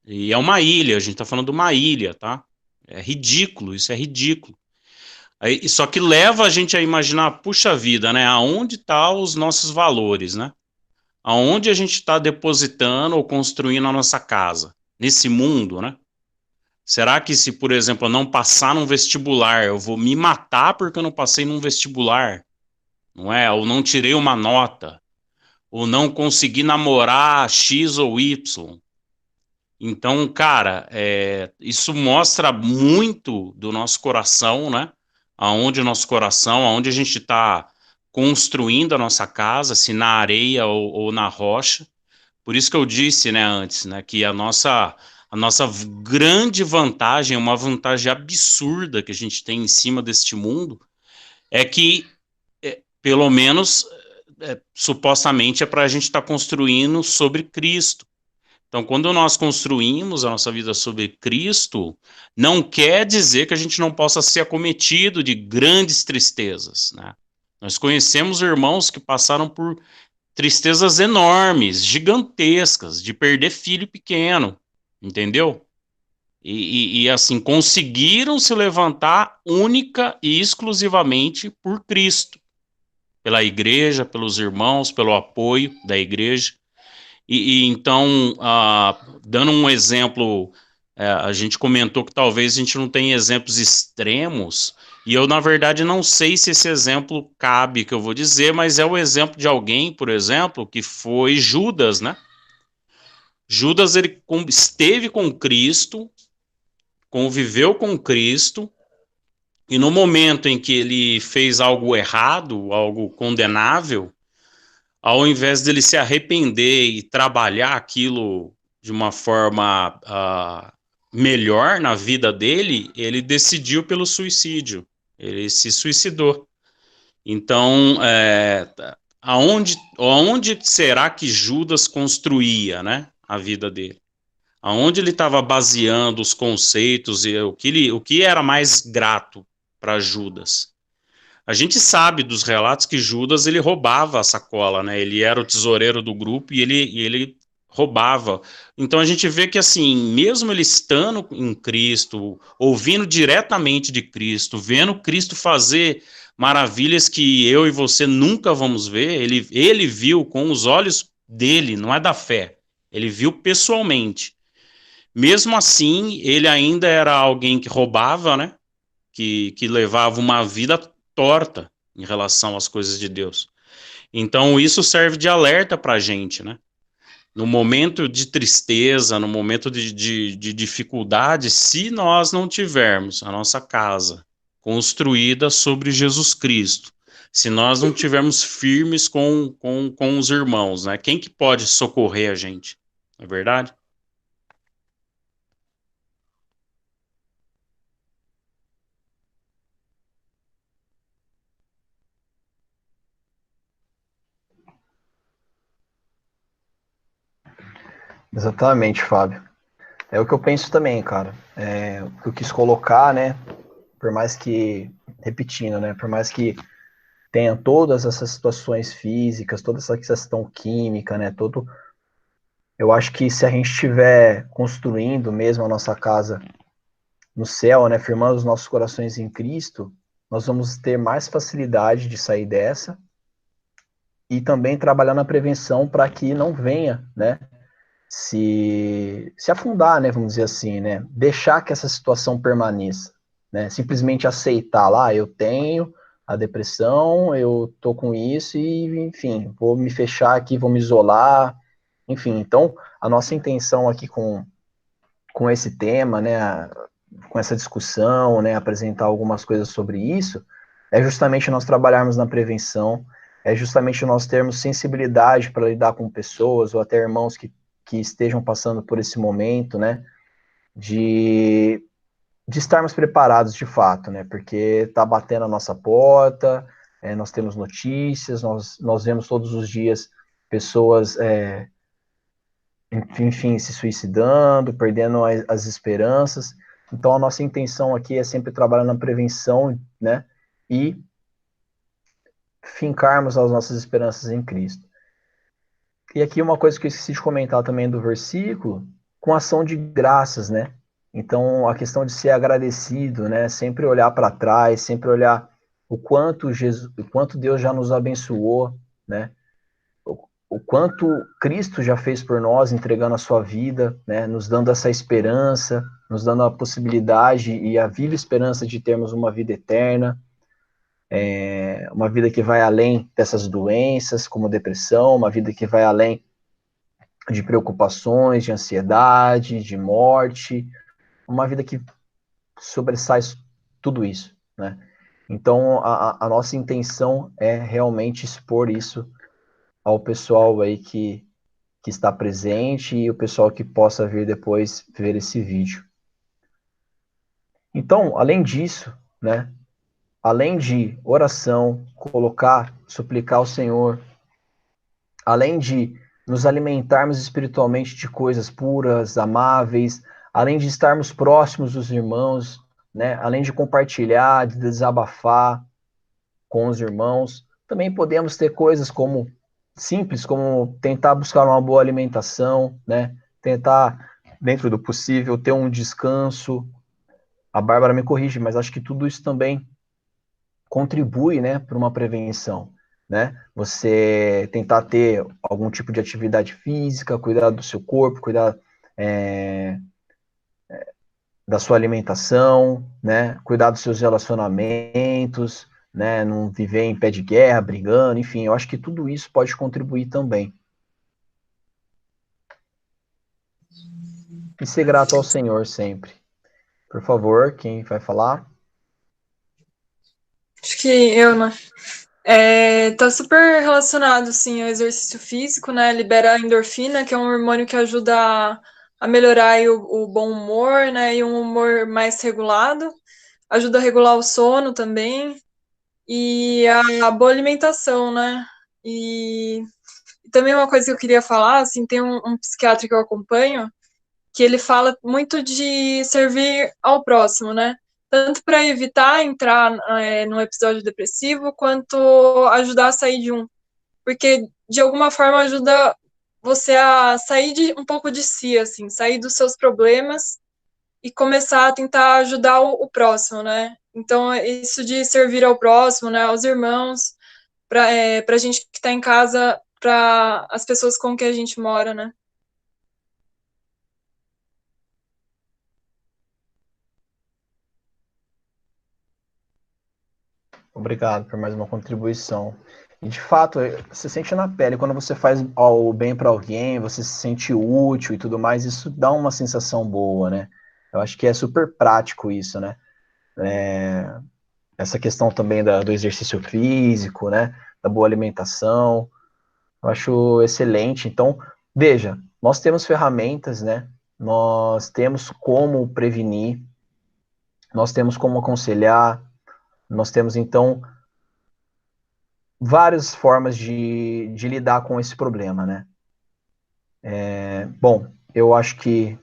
S3: E é uma ilha, a gente tá falando de uma ilha, tá? É ridículo, isso é ridículo. Aí, só que leva a gente a imaginar, puxa vida, né? Aonde tá os nossos valores, né? Aonde a gente está depositando ou construindo a nossa casa? Nesse mundo, né? Será que se, por exemplo, eu não passar num vestibular, eu vou me matar porque eu não passei num vestibular? Não é? Ou não tirei uma nota? Ou não consegui namorar X ou Y? Então, cara, isso mostra muito do nosso coração, né? Aonde o nosso coração, aonde a gente está construindo a nossa casa, se na areia ou na rocha. Por isso que eu disse, né, antes, né, que a nossa grande vantagem, uma vantagem absurda que a gente tem em cima deste mundo, é que, pelo menos, supostamente, é para a gente estar construindo sobre Cristo. Então, quando nós construímos a nossa vida sobre Cristo, não quer dizer que a gente não possa ser acometido de grandes tristezas, né? Nós conhecemos irmãos que passaram por tristezas enormes, gigantescas, de perder filho pequeno, entendeu? E assim, conseguiram se levantar única e exclusivamente por Cristo, pela igreja, pelos irmãos, pelo apoio da igreja. Então, dando um exemplo, a gente comentou que talvez a gente não tenha exemplos extremos, e eu, na verdade, não sei se esse exemplo cabe, que eu vou dizer, mas é o exemplo de alguém, por exemplo, que foi Judas, né? Judas, ele esteve com Cristo, conviveu com Cristo, E no momento em que ele fez algo errado, algo condenável, ao invés dele se arrepender e trabalhar aquilo de uma forma melhor na vida dele, ele decidiu pelo suicídio. Ele se suicidou. Então, aonde será que Judas construía, né, a vida dele? Aonde ele estava baseando os conceitos e o que era mais grato para Judas? A gente sabe dos relatos que Judas ele roubava a sacola, né? Ele era o tesoureiro do grupo e ele roubava. Então a gente vê que assim, mesmo ele estando em Cristo, ouvindo diretamente de Cristo, vendo Cristo fazer maravilhas que eu e você nunca vamos ver, ele viu com os olhos dele, não é da fé. Ele viu pessoalmente. Mesmo assim, ele ainda era alguém que roubava, né? Que levava uma vida torta em relação às coisas de Deus. Então, isso serve de alerta para a gente, né? No momento de tristeza, no momento de dificuldade, se nós não tivermos a nossa casa construída sobre Jesus Cristo, se nós não tivermos firmes com os irmãos, né? Quem que pode socorrer a gente? Não é verdade?
S1: Exatamente, Fábio. É o que eu penso também, cara. O que eu quis colocar, né? Por mais que, repetindo, né? Por mais que tenha todas essas situações físicas, toda essa questão química, né? Eu acho que se a gente estiver construindo mesmo a nossa casa no céu, né? Firmando os nossos corações em Cristo, nós vamos ter mais facilidade de sair dessa e também trabalhar na prevenção para que não venha, né? Se afundar, né, vamos dizer assim, né, deixar que essa situação permaneça, né, simplesmente aceitar lá, eu tenho a depressão, eu tô com isso e, enfim, vou me fechar aqui, vou me isolar, enfim, então, a nossa intenção aqui com esse tema, né, com essa discussão, né, apresentar algumas coisas sobre isso, é justamente nós trabalharmos na prevenção, é justamente nós termos sensibilidade para lidar com pessoas ou até irmãos que estejam passando por esse momento, né, de, de estarmos preparados de fato, né, porque está batendo a nossa porta, nós temos notícias, nós vemos todos os dias pessoas, enfim, se suicidando, perdendo as esperanças. Então, a nossa intenção aqui é sempre trabalhar na prevenção, né, e fincarmos as nossas esperanças em Cristo. E aqui uma coisa que eu esqueci de comentar também do versículo, com ação de graças, né? Então, a questão de ser agradecido, né? Sempre olhar para trás, sempre olhar o quanto Deus já nos abençoou, né? O quanto Cristo já fez por nós, entregando a sua vida, né? Nos dando essa esperança, nos dando a possibilidade e a viva esperança de termos uma vida eterna, uma vida que vai além dessas doenças, como depressão, uma vida que vai além de preocupações, de ansiedade, de morte, uma vida que sobressai tudo isso, né? Então, a nossa intenção é realmente expor isso ao pessoal aí que está presente e o pessoal que possa vir depois ver esse vídeo. Então, além disso, né, além de oração, suplicar ao Senhor, além de nos alimentarmos espiritualmente de coisas puras, amáveis, além de estarmos próximos dos irmãos, né, além de compartilhar, de desabafar com os irmãos, também podemos ter coisas como simples, como tentar buscar uma boa alimentação, né, tentar, dentro do possível, ter um descanso. A Bárbara me corrige, mas acho que tudo isso também contribui, né, para uma prevenção, né? Você tentar ter algum tipo de atividade física, cuidar do seu corpo, cuidar da sua alimentação, né? Cuidar dos seus relacionamentos, né? Não viver em pé de guerra, brigando, enfim, eu acho que tudo isso pode contribuir também. E ser grato ao Senhor sempre. Por favor, quem vai falar?
S2: Acho que eu, né? Tá super relacionado, assim, ao exercício físico, né? Libera a endorfina, que é um hormônio que ajuda a melhorar aí o bom humor, né? E um humor mais regulado. Ajuda a regular o sono também. E a boa alimentação, né? E também uma coisa que eu queria falar, assim, tem um psiquiatra que eu acompanho, que ele fala muito de servir ao próximo, né? Tanto para evitar entrar num episódio depressivo, quanto ajudar a sair de um. Porque, de alguma forma, ajuda você a sair um pouco de si, assim, sair dos seus problemas e começar a tentar ajudar o próximo, né? Então, isso de servir ao próximo, né, aos irmãos, para a gente que está em casa, para as pessoas com que a gente mora, né?
S1: Obrigado por mais uma contribuição. E de fato, você sente na pele, quando você faz o bem para alguém, você se sente útil e tudo mais, isso dá uma sensação boa, né? Eu acho que é super prático isso, né? Essa questão também do exercício físico, né? Da boa alimentação, eu acho excelente. Então, veja, nós temos ferramentas, né? Nós temos como prevenir, nós temos como aconselhar, nós temos, então, várias formas de lidar com esse problema, né? Bom, eu acho que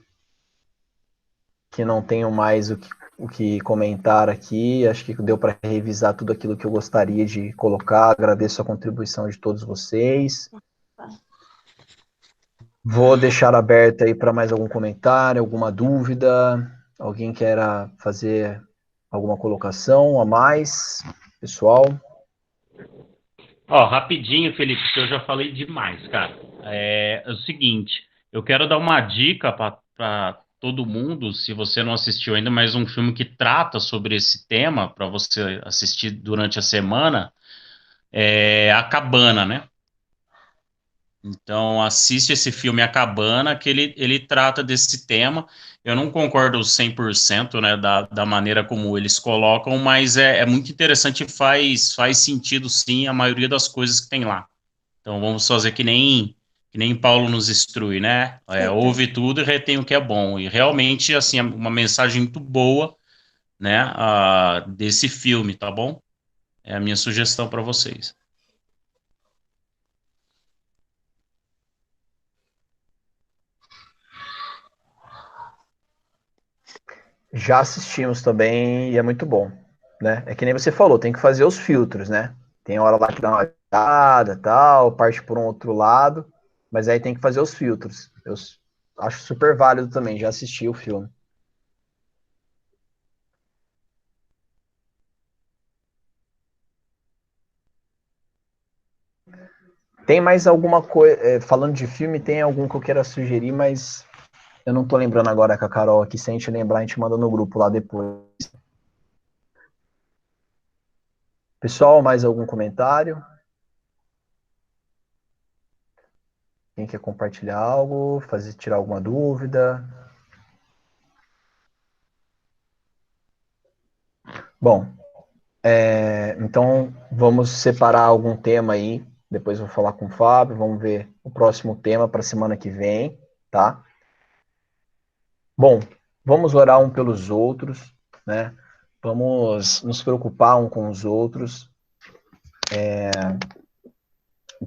S1: não tenho mais o que comentar aqui, acho que deu para revisar tudo aquilo que eu gostaria de colocar, agradeço a contribuição de todos vocês. Vou deixar aberto aí para mais algum comentário, alguma dúvida, alguém queira fazer alguma colocação a mais, pessoal?
S3: Ó, rapidinho, Felipe, que eu já falei demais, cara. É o seguinte, eu quero dar uma dica para todo mundo, se você não assistiu ainda, mais um filme que trata sobre esse tema, para você assistir durante a semana, é A Cabana, né? Então, assiste esse filme A Cabana, que ele trata desse tema. Eu não concordo 100%, né, da maneira como eles colocam, mas é muito interessante e faz sentido, sim, a maioria das coisas que tem lá. Então, vamos fazer que nem Paulo nos instrui, né? Ouve tudo e retém o que é bom. E realmente, assim, é uma mensagem muito boa, né, desse filme, tá bom? É a minha sugestão para vocês.
S1: Já assistimos também e é muito bom, né? É que nem você falou, tem que fazer os filtros, né? Tem hora lá que dá uma olhada, tal, parte por um outro lado, mas aí tem que fazer os filtros. Eu acho super válido também, já assisti o filme. Tem mais alguma coisa, falando de filme, tem algum que eu queira sugerir, mas eu não tô lembrando agora com a Carol aqui, se a gente lembrar, a gente manda no grupo lá depois. Pessoal, mais algum comentário? Quem quer compartilhar algo, tirar alguma dúvida? Bom, então vamos separar algum tema aí. Depois vou falar com o Fábio, vamos ver o próximo tema para a semana que vem, tá? Bom, vamos orar um pelos outros, né? Vamos nos preocupar um com os outros,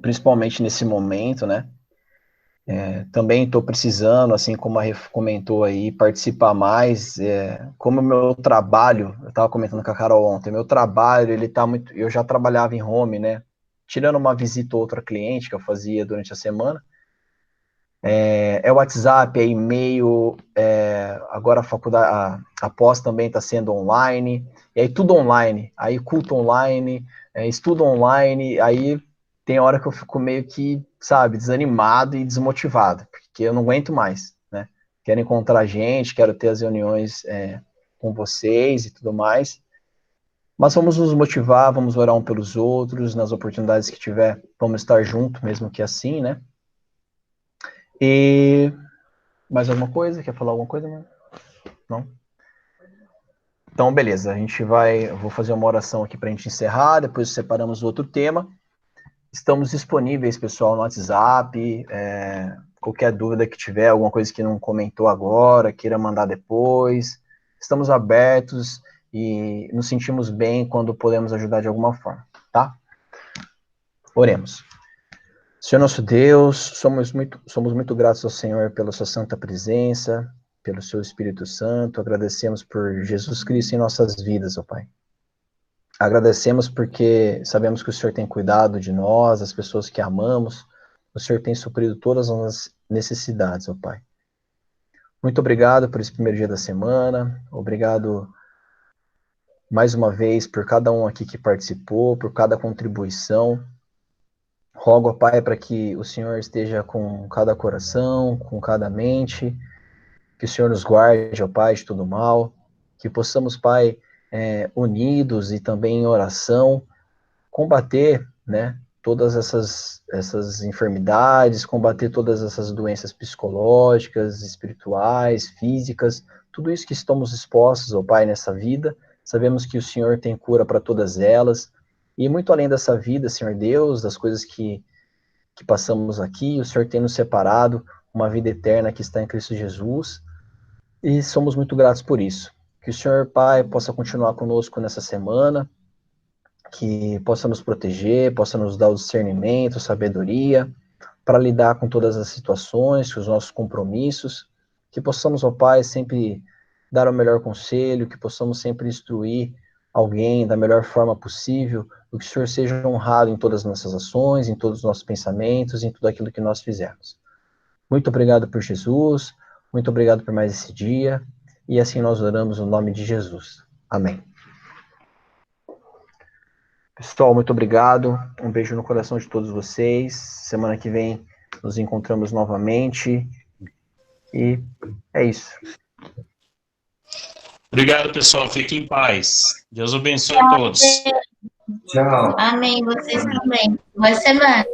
S1: principalmente nesse momento, né? Também estou precisando, assim como a Ref comentou aí, participar mais. Como o meu trabalho, eu estava comentando com a Carol ontem, meu trabalho, ele tá muito. Eu já trabalhava em home, né? Tirando uma visita ou outra cliente que eu fazia durante a semana. WhatsApp, é e-mail, agora a faculdade, a pós também está sendo online, e aí tudo online, aí culto online, estudo online, aí tem hora que eu fico meio que, sabe, desanimado e desmotivado, porque eu não aguento mais, né? Quero encontrar gente, quero ter as reuniões com vocês e tudo mais, mas vamos nos motivar, vamos orar um pelos outros, nas oportunidades que tiver, vamos estar junto, mesmo que assim, né? E mais alguma coisa? Quer falar alguma coisa? Não? Então, beleza, eu vou fazer uma oração aqui para a gente encerrar, depois separamos outro tema. Estamos disponíveis, pessoal, no WhatsApp, qualquer dúvida que tiver, alguma coisa que não comentou agora, queira mandar depois, estamos abertos e nos sentimos bem quando podemos ajudar de alguma forma, tá? Oremos. Senhor nosso Deus, somos muito gratos ao Senhor pela sua santa presença, pelo seu Espírito Santo, agradecemos por Jesus Cristo em nossas vidas, ó Pai. Agradecemos porque sabemos que o Senhor tem cuidado de nós, as pessoas que amamos, o Senhor tem suprido todas as nossas necessidades, ó Pai. Muito obrigado por esse primeiro dia da semana, obrigado mais uma vez por cada um aqui que participou, por cada contribuição. Rogo, ó Pai, para que o Senhor esteja com cada coração, com cada mente, que o Senhor nos guarde, ó Pai, de todo mal, que possamos, Pai, unidos e também em oração, combater, né, todas essas enfermidades, combater todas essas doenças psicológicas, espirituais, físicas, tudo isso que estamos expostos, ó Pai, nessa vida. Sabemos que o Senhor tem cura para todas elas, e muito além dessa vida, Senhor Deus, das coisas que passamos aqui, o Senhor tem nos separado uma vida eterna que está em Cristo Jesus, e somos muito gratos por isso. Que o Senhor, Pai, possa continuar conosco nessa semana, que possa nos proteger, possa nos dar o discernimento, sabedoria, para lidar com todas as situações, com os nossos compromissos, que possamos, ó Pai, sempre dar o melhor conselho, que possamos sempre instruir alguém da melhor forma possível, que o Senhor seja honrado em todas as nossas ações, em todos os nossos pensamentos, em tudo aquilo que nós fizermos. Muito obrigado por Jesus, muito obrigado por mais esse dia, e assim nós oramos no nome de Jesus. Amém. Pessoal, muito obrigado, um beijo no coração de todos vocês, semana que vem nos encontramos novamente, e é isso.
S3: Obrigado, pessoal. Fiquem em paz. Deus abençoe a todos.
S4: Tchau.
S8: Amém, vocês também. Boa semana.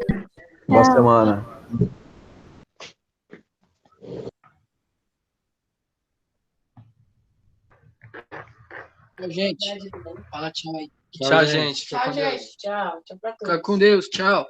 S1: Boa semana.
S5: Gente, fala tchau aí.
S2: Tchau, gente.
S6: Tchau, gente. Tchau. Tchau pra todos.
S5: Fica com Deus. Tchau.